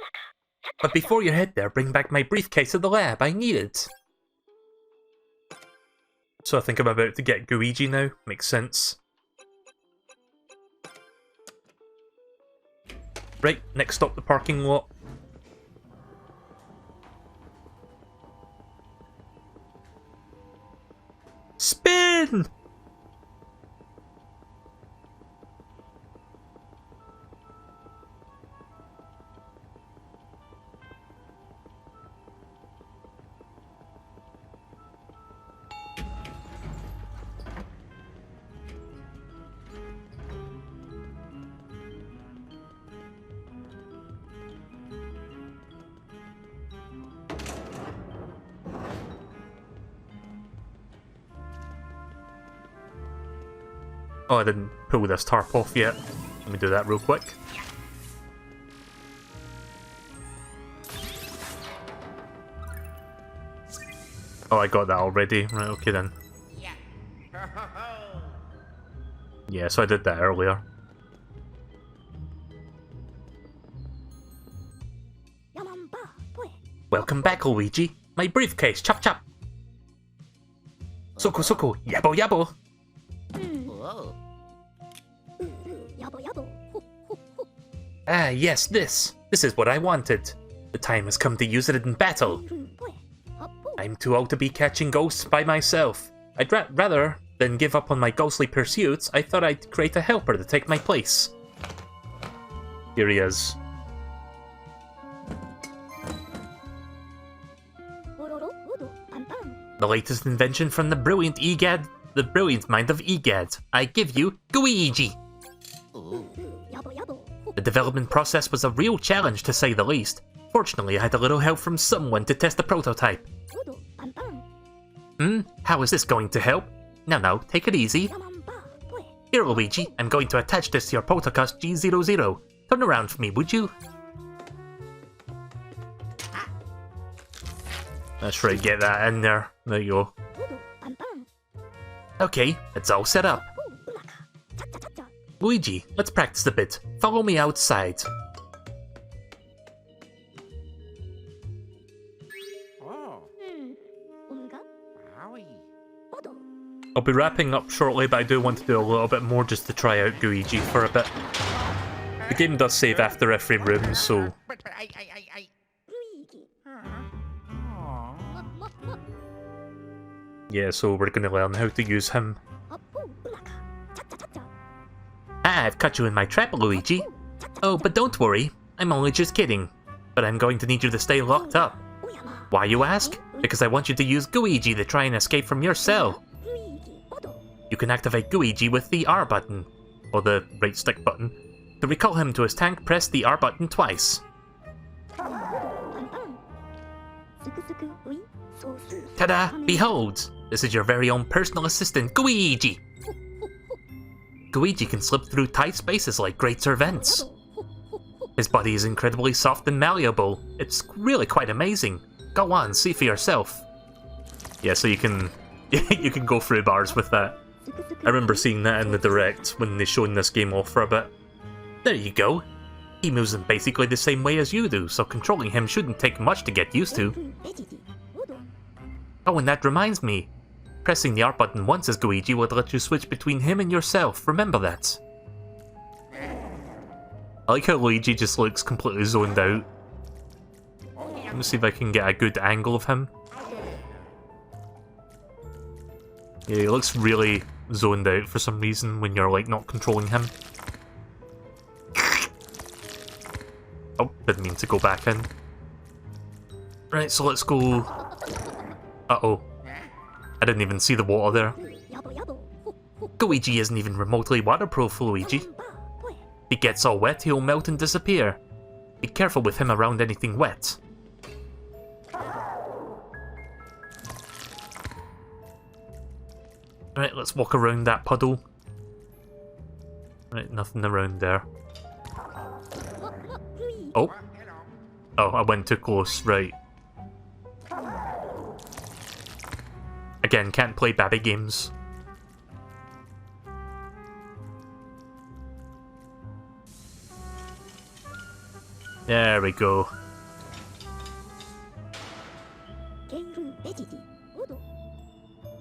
But before you head there, bring back my briefcase to the lab. I need it. So I think I'm about to get Luigi now. Makes sense. Right, next stop the parking lot. again! Oh, I didn't pull this tarp off yet. Let me do that real quick. Oh, I got that already. Right, okay then. Yeah. Ho, ho, ho. Yeah, so I did that earlier. Welcome back, Luigi. My briefcase, chop chop. Soko soko, yabo yabo. Whoa. Ah, yes, this. This is what I wanted. The time has come to use it in battle. I'm too old to be catching ghosts by myself. I'd rather than give up on my ghostly pursuits, I thought I'd create a helper to take my place. Here he is. The latest invention from the brilliant mind of Egad. I give you Luigi. Ooh. The development process was a real challenge, to say the least. Fortunately, I had a little help from someone to test the prototype. How is this going to help? No, take it easy. Here, Luigi, I'm going to attach this to your Poltercast G00. Turn around for me, would you? That's right, get that in there. There you go. Okay, it's all set up. Luigi, let's practice a bit. Follow me outside. Oh. Wowie. I'll be wrapping up shortly, but I do want to do a little bit more just to try out Luigi for a bit. The game does save after every room, so... But I. Yeah, so we're gonna learn how to use him. Ah, I've caught you in my trap, Luigi. Oh, but don't worry. I'm only just kidding. But I'm going to need you to stay locked up. Why, you ask? Because I want you to use Luigi to try and escape from your cell. You can activate Luigi with the R button, or the right stick button. To recall him to his tank, press the R button twice. Ta-da! Behold! This is your very own personal assistant, Luigi! Luigi can slip through tight spaces like greater vents. His body is incredibly soft and malleable. It's really quite amazing. Go on, see for yourself. Yeah, so you can you can go through bars with that. I remember seeing that in the Direct when they showed this game off for a bit. There you go. He moves in basically the same way as you do, so controlling him shouldn't take much to get used to. Oh, and that reminds me. Pressing the R button once as Luigi will let you switch between him and yourself, remember that. I like how Luigi just looks completely zoned out. Let me see if I can get a good angle of him. Yeah, he looks really zoned out for some reason when you're like not controlling him. Oh, didn't mean to go back in. Right, so let's go... Uh-oh. I didn't even see the water there. Luigi isn't even remotely waterproof, Luigi. If he gets all wet, he'll melt and disappear. Be careful with him around anything wet. Right, let's walk around that puddle. Right, nothing around there. Oh. Oh, I went too close, right. Again, can't play Babby games. There we go.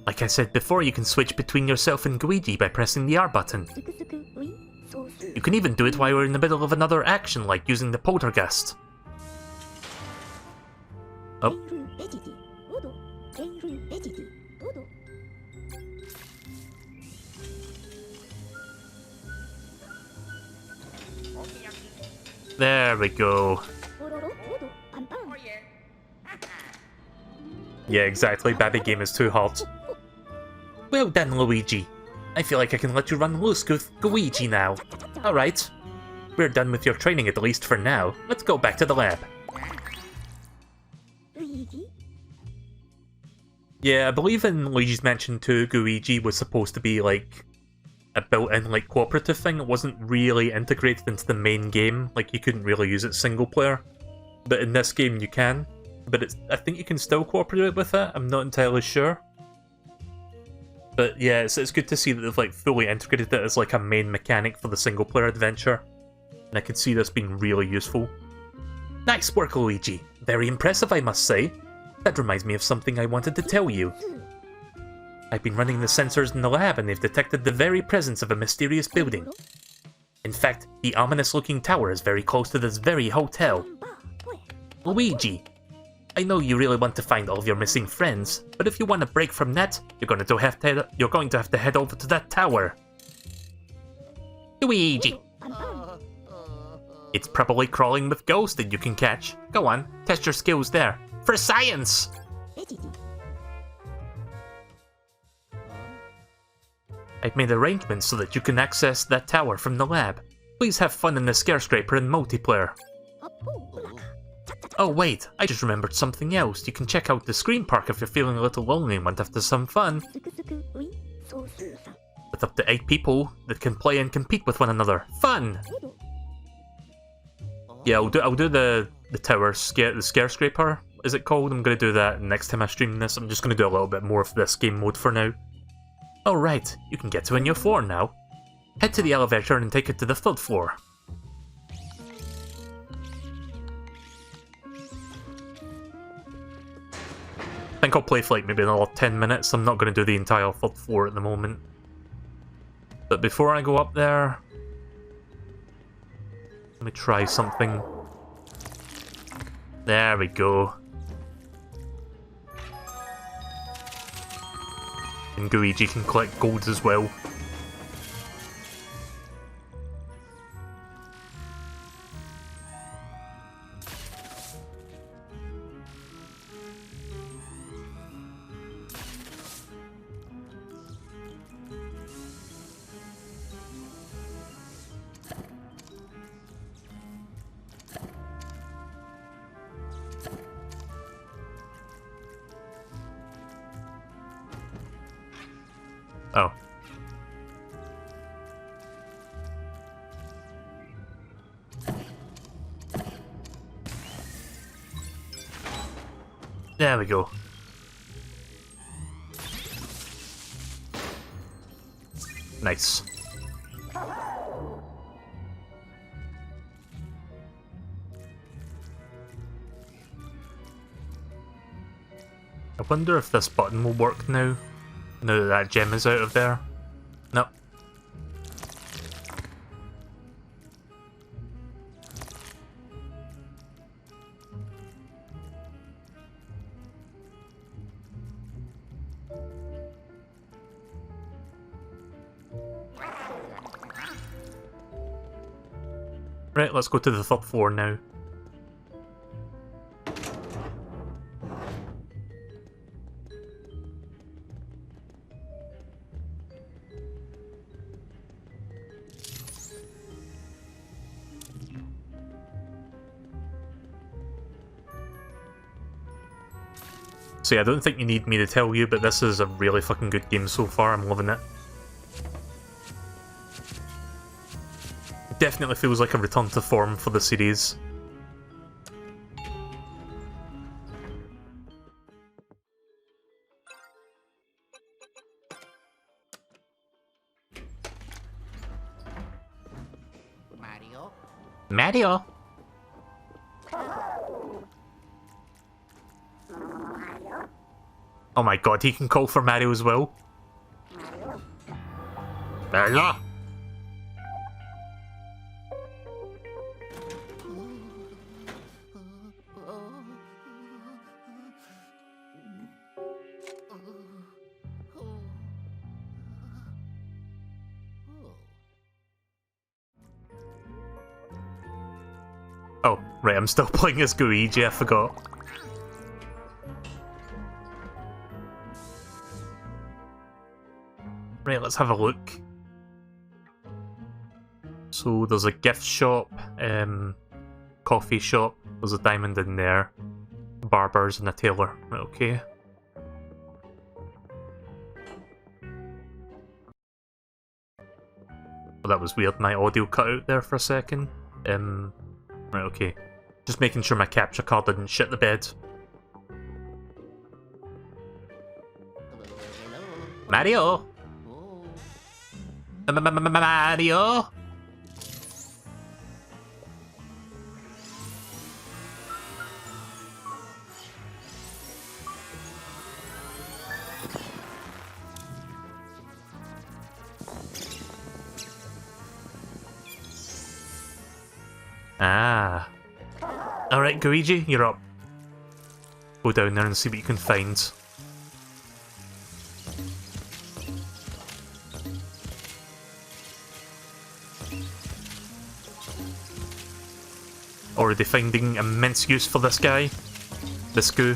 Like I said before, you can switch between yourself and Luigi by pressing the R button. You can even do it while you're in the middle of another action, like using the poltergeist. Oh. There we go. Oh yeah. Yeah, exactly. Babby game is too hard. Well done, Luigi. I feel like I can let you run loose with Luigi now. Alright. We're done with your training at least for now. Let's go back to the lab. Yeah, I believe in Luigi's Mansion 2, Luigi was supposed to be like a built-in like cooperative thing. It wasn't really integrated into the main game. Like you couldn't really use it single player. But in this game you can. But I think you can still cooperate with it. I'm not entirely sure. But yeah, it's good to see that they've like fully integrated it as like a main mechanic for the single player adventure. And I can see this being really useful. Nice work, Luigi. Very impressive, I must say. That reminds me of something I wanted to tell you. I've been running the sensors in the lab and they've detected the very presence of a mysterious building. In fact, the ominous-looking tower is very close to this very hotel. Luigi, I know you really want to find all of your missing friends, but if you want a break from that, you're going to have to head over to that tower. Luigi! It's probably crawling with ghosts that you can catch. Go on, test your skills there. For science! I've made arrangements so that you can access that tower from the lab. Please have fun in the Scarescraper in multiplayer. Oh wait, I just remembered something else. You can check out the Scream Park if you're feeling a little lonely and want to have some fun. With up to 8 people that can play and compete with one another. Fun! Yeah, I'll do the tower, the Scarescraper, is it called? I'm going to do that next time I stream this. I'm just going to do a little bit more of this game mode for now. Alright, you can get to a new floor now. Head to the elevator and take it to the 3rd floor. I think I'll play for like maybe another 10 minutes. I'm not going to do the entire 3rd floor at the moment. But before I go up there, let me try something. There we go. And Luigi can collect golds as well. Oh. There we go. Nice. I wonder if this button will work now that that gem is out of there. Nope. Right, let's go to the 3rd floor now. So yeah, I don't think you need me to tell you, but this is a really fucking good game so far. I'm loving it. Definitely feels like a return to form for the series. Mario? Mario? Oh my god, he can call for Mario as well. Mario? Oh, right, I'm still playing as Luigi, I forgot. Right, let's have a look. So there's a gift shop, coffee shop, there's a diamond in there, barbers and a tailor. Right, okay. Well, that was weird, my audio cut out there for a second. Right, okay. Just making sure my capture card didn't shit the bed. Mario! Mario! Ah. Alright, Luigi, you're up. Go down there and see what you can find. Already finding immense use for this guy. This goo.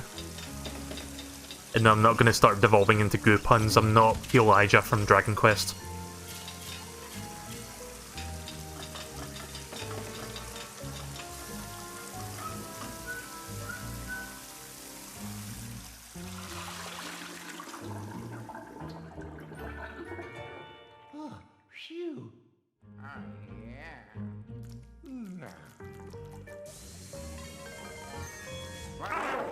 And no, I'm not going to start devolving into goo puns. I'm not Elijah from Dragon Quest. Phew. Oh, yeah. No. Wow.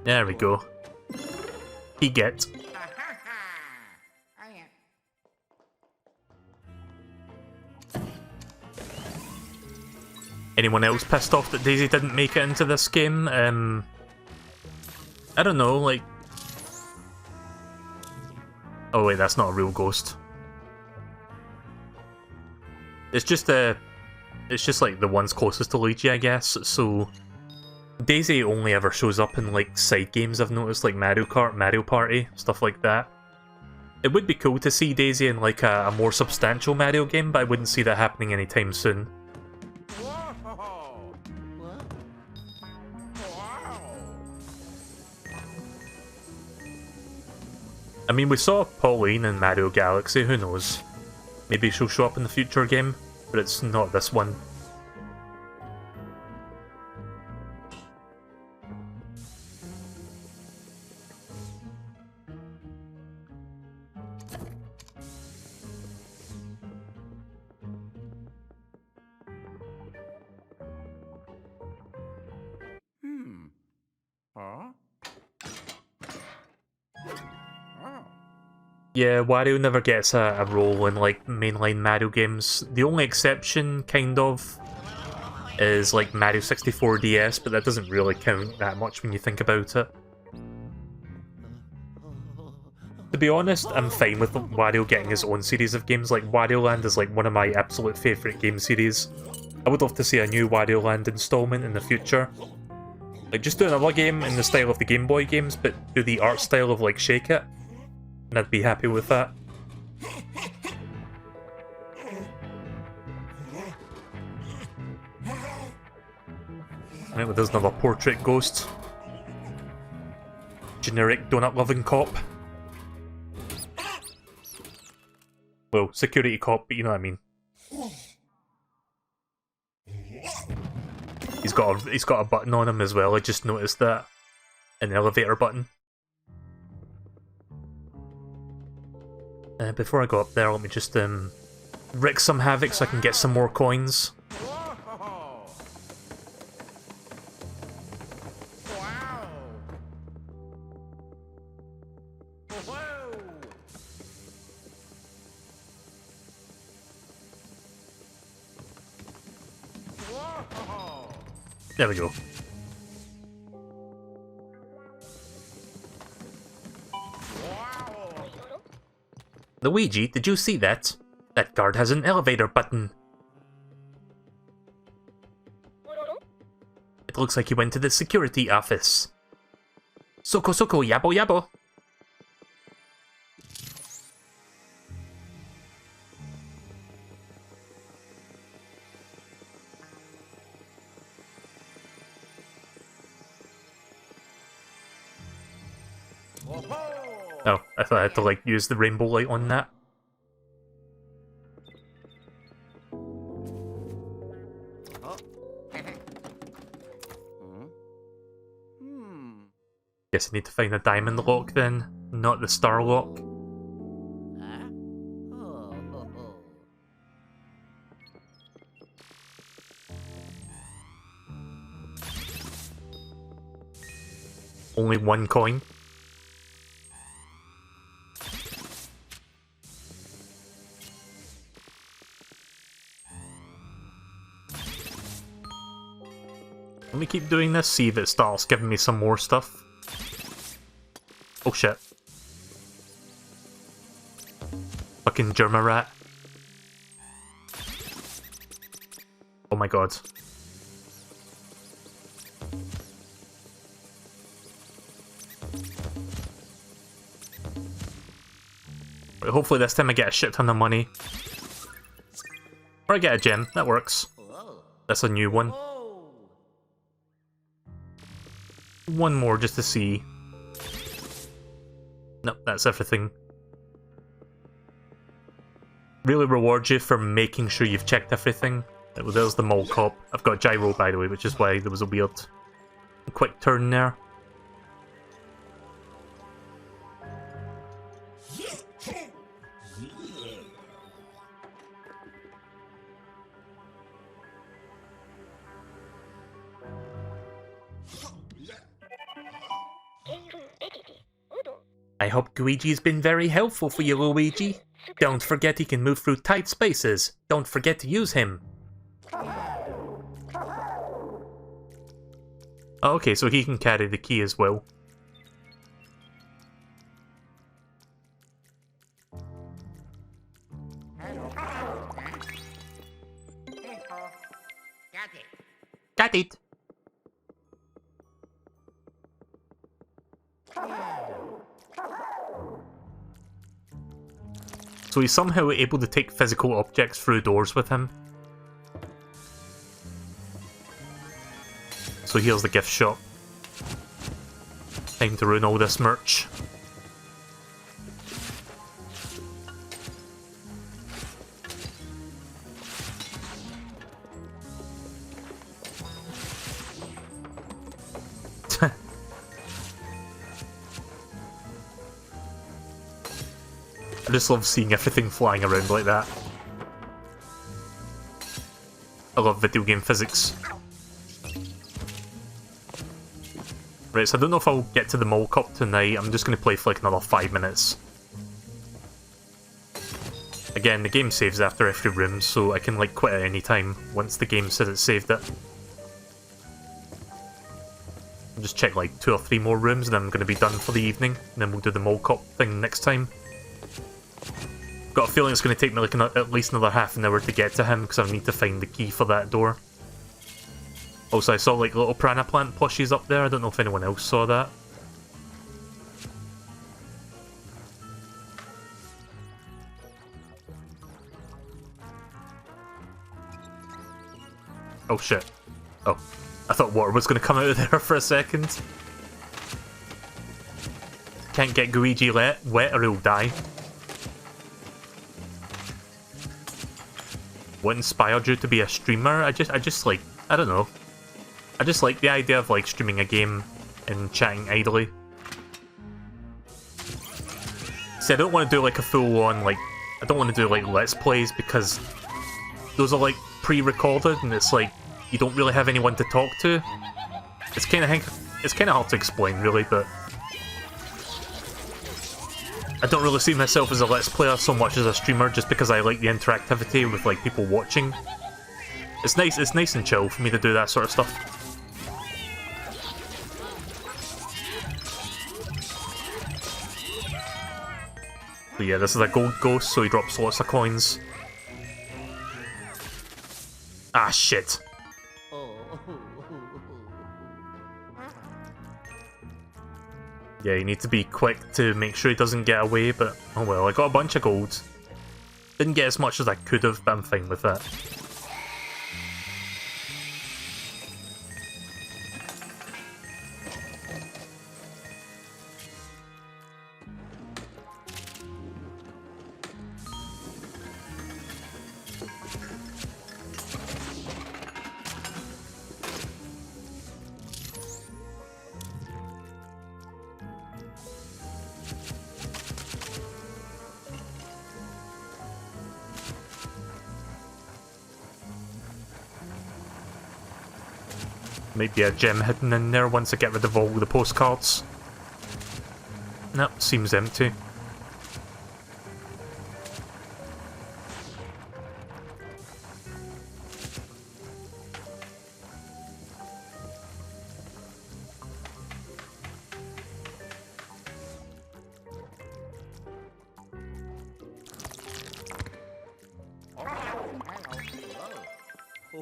There we go. He gets. Anyone else pissed off that Daisy didn't make it into this game? I don't know, like... Oh wait, that's not a real ghost. It's just like the ones closest to Luigi, I guess, so... Daisy only ever shows up in like side games, I've noticed, like Mario Kart, Mario Party, stuff like that. It would be cool to see Daisy in like a more substantial Mario game, but I wouldn't see that happening anytime soon. I mean, we saw Pauline in Mario Galaxy, who knows? Maybe she'll show up in the future game, but it's not this one. Huh? Yeah, Wario never gets a role in like mainline Mario games. The only exception, kind of, is like Mario 64 DS, but that doesn't really count that much when you think about it. To be honest, I'm fine with Wario getting his own series of games. Like, Wario Land is like one of my absolute favourite game series. I would love to see a new Wario Land installment in the future. Like, just do another game in the style of the Game Boy games, but do the art style of like Shake It. And I'd be happy with that. Right, well, there's another portrait ghost. Generic donut-loving cop. Well, security cop, but you know what I mean. He's got a button on him as well, I just noticed that. An elevator button. Before I go up there, let me just wreak some havoc so I can get some more coins. There we go. Luigi, did you see that? That guard has an elevator button. It looks like he went to the security office. Soko soko yabo yabo. Oh, I thought I had to like use the rainbow light on that. Guess I need to find the diamond lock then, not the star lock. Only one coin. Let me keep doing this, see if it starts giving me some more stuff. Oh shit. Fucking Germa rat. Oh my god. Right, hopefully this time I get a shit ton of money. Or I get a gem, that works. That's a new one. One more just to see. Nope, that's everything. Really rewards you for making sure you've checked everything. There's the mole cop. I've got gyro by the way, which is why there was a weird quick turn there. I hope Luigi's been very helpful for you, Luigi. Don't forget he can move through tight spaces. Don't forget to use him. Oh, okay, so he can carry the key as well. Got it. So he's somehow able to take physical objects through doors with him. So here's the gift shop. Time to ruin all this merch. I just love seeing everything flying around like that. I love video game physics. Right, so I don't know if I'll get to the mole cop tonight. I'm just going to play for like another 5 minutes. Again, the game saves after every room, so I can like quit at any time once the game says it saved it. I'll just check like 2 or 3 more rooms and then I'm going to be done for the evening. And then we'll do the mole cop thing next time. Got a feeling it's going to take me like at least another half an hour to get to him because I need to find the key for that door. Also, I saw like little piranha plant plushies up there. I don't know if anyone else saw that. Oh shit. Oh, I thought water was going to come out of there for a second. Can't get Luigi wet or he'll die. What inspired you to be a streamer? I just like, I don't know. I just like the idea of like streaming a game and chatting idly. See, I don't want to do like a full-on like, I don't want to do like Let's Plays because those are like pre-recorded and it's like you don't really have anyone to talk to. It's kind of hard to explain really, but I don't really see myself as a Let's Player so much as a streamer just because I like the interactivity with like people watching. It's nice and chill for me to do that sort of stuff. But yeah, this is a gold ghost, so he drops lots of coins. Ah, shit. Yeah, you need to be quick to make sure he doesn't get away, but oh well, I got a bunch of gold. Didn't get as much as I could have, but I'm fine with that. Might be a gem hidden in there once I get rid of all the postcards. Nope, seems empty.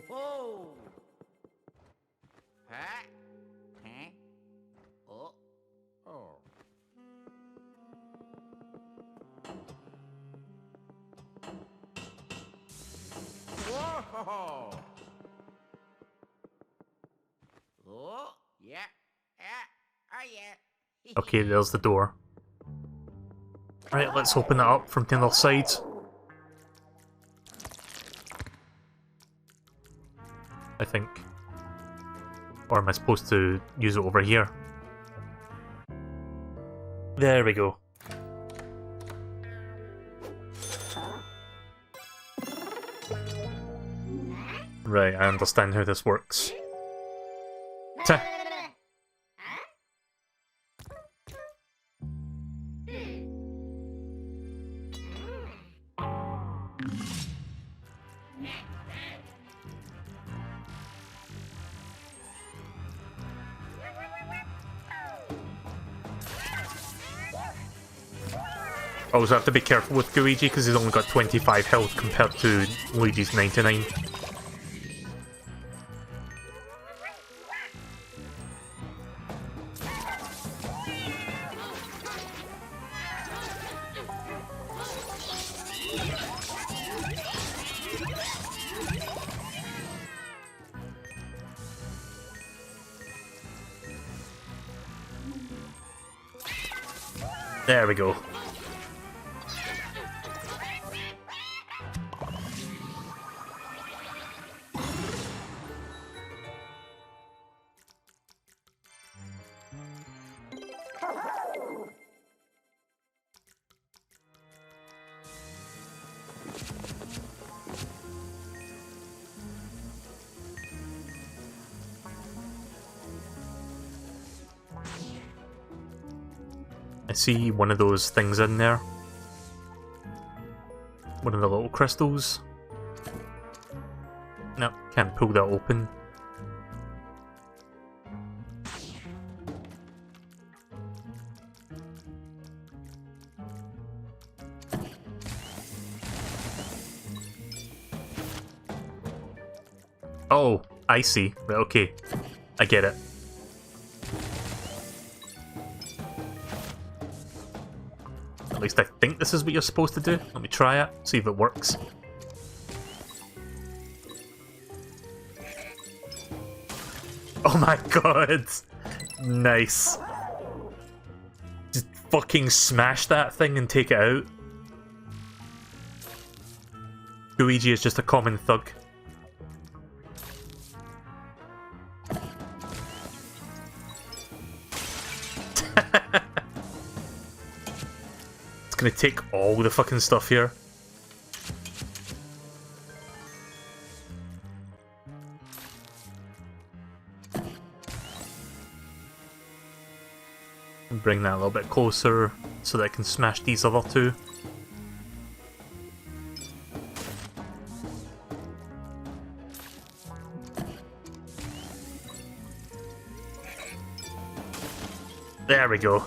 Whoa! Huh? Huh? Oh. Oh. Whoa! Oh, yeah. Oh, yeah. Okay, there's the door. Right, let's open it up from the other side. I think. Or am I supposed to use it over here? There we go. Right, I understand how this works. Ta. Also have to be careful with Luigi because he's only got 25 health compared to Luigi's 99. There we go. I see one of those things in there. One of the little crystals. Nope, can't pull that open. Oh, I see. Right, okay. I get it. At least I think this is what you're supposed to do. Let me try it, see if it works. Oh my god! Nice. Just fucking smash that thing and take it out. Luigi is just a common thug. Gonna take all the fucking stuff here. And bring that a little bit closer so that I can smash these other two. There we go.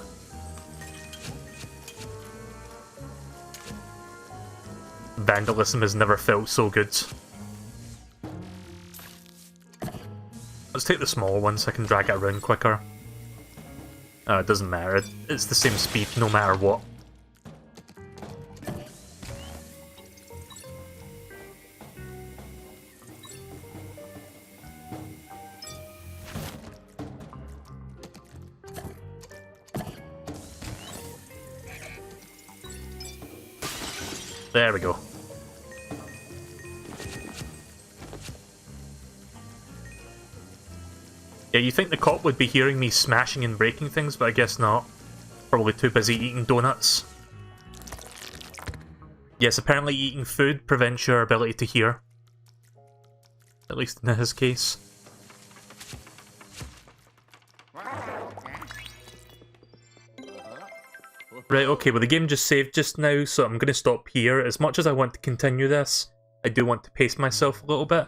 Vandalism has never felt so good. Let's take the small one so I can drag it around quicker. It doesn't matter. It's the same speed no matter what. There we go. Yeah, you think the cop would be hearing me smashing and breaking things, but I guess not. Probably too busy eating donuts. Yes, apparently eating food prevents your ability to hear. At least in his case. Right, okay, well the game just saved just now, so I'm going to stop here. As much as I want to continue this, I do want to pace myself a little bit.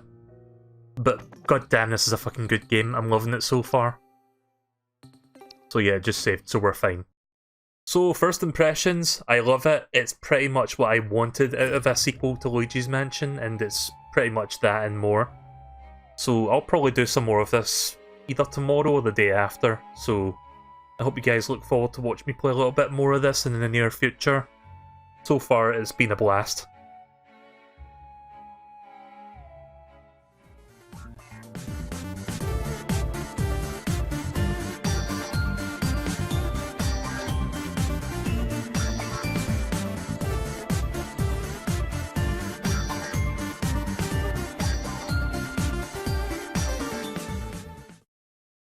But goddamn, this is a fucking good game. I'm loving it so far. So yeah, it just saved, so we're fine. So first impressions, I love it. It's pretty much what I wanted out of a sequel to Luigi's Mansion, and it's pretty much that and more. So I'll probably do some more of this either tomorrow or the day after, so I hope you guys look forward to watch me play a little bit more of this in the near future. So far, it's been a blast.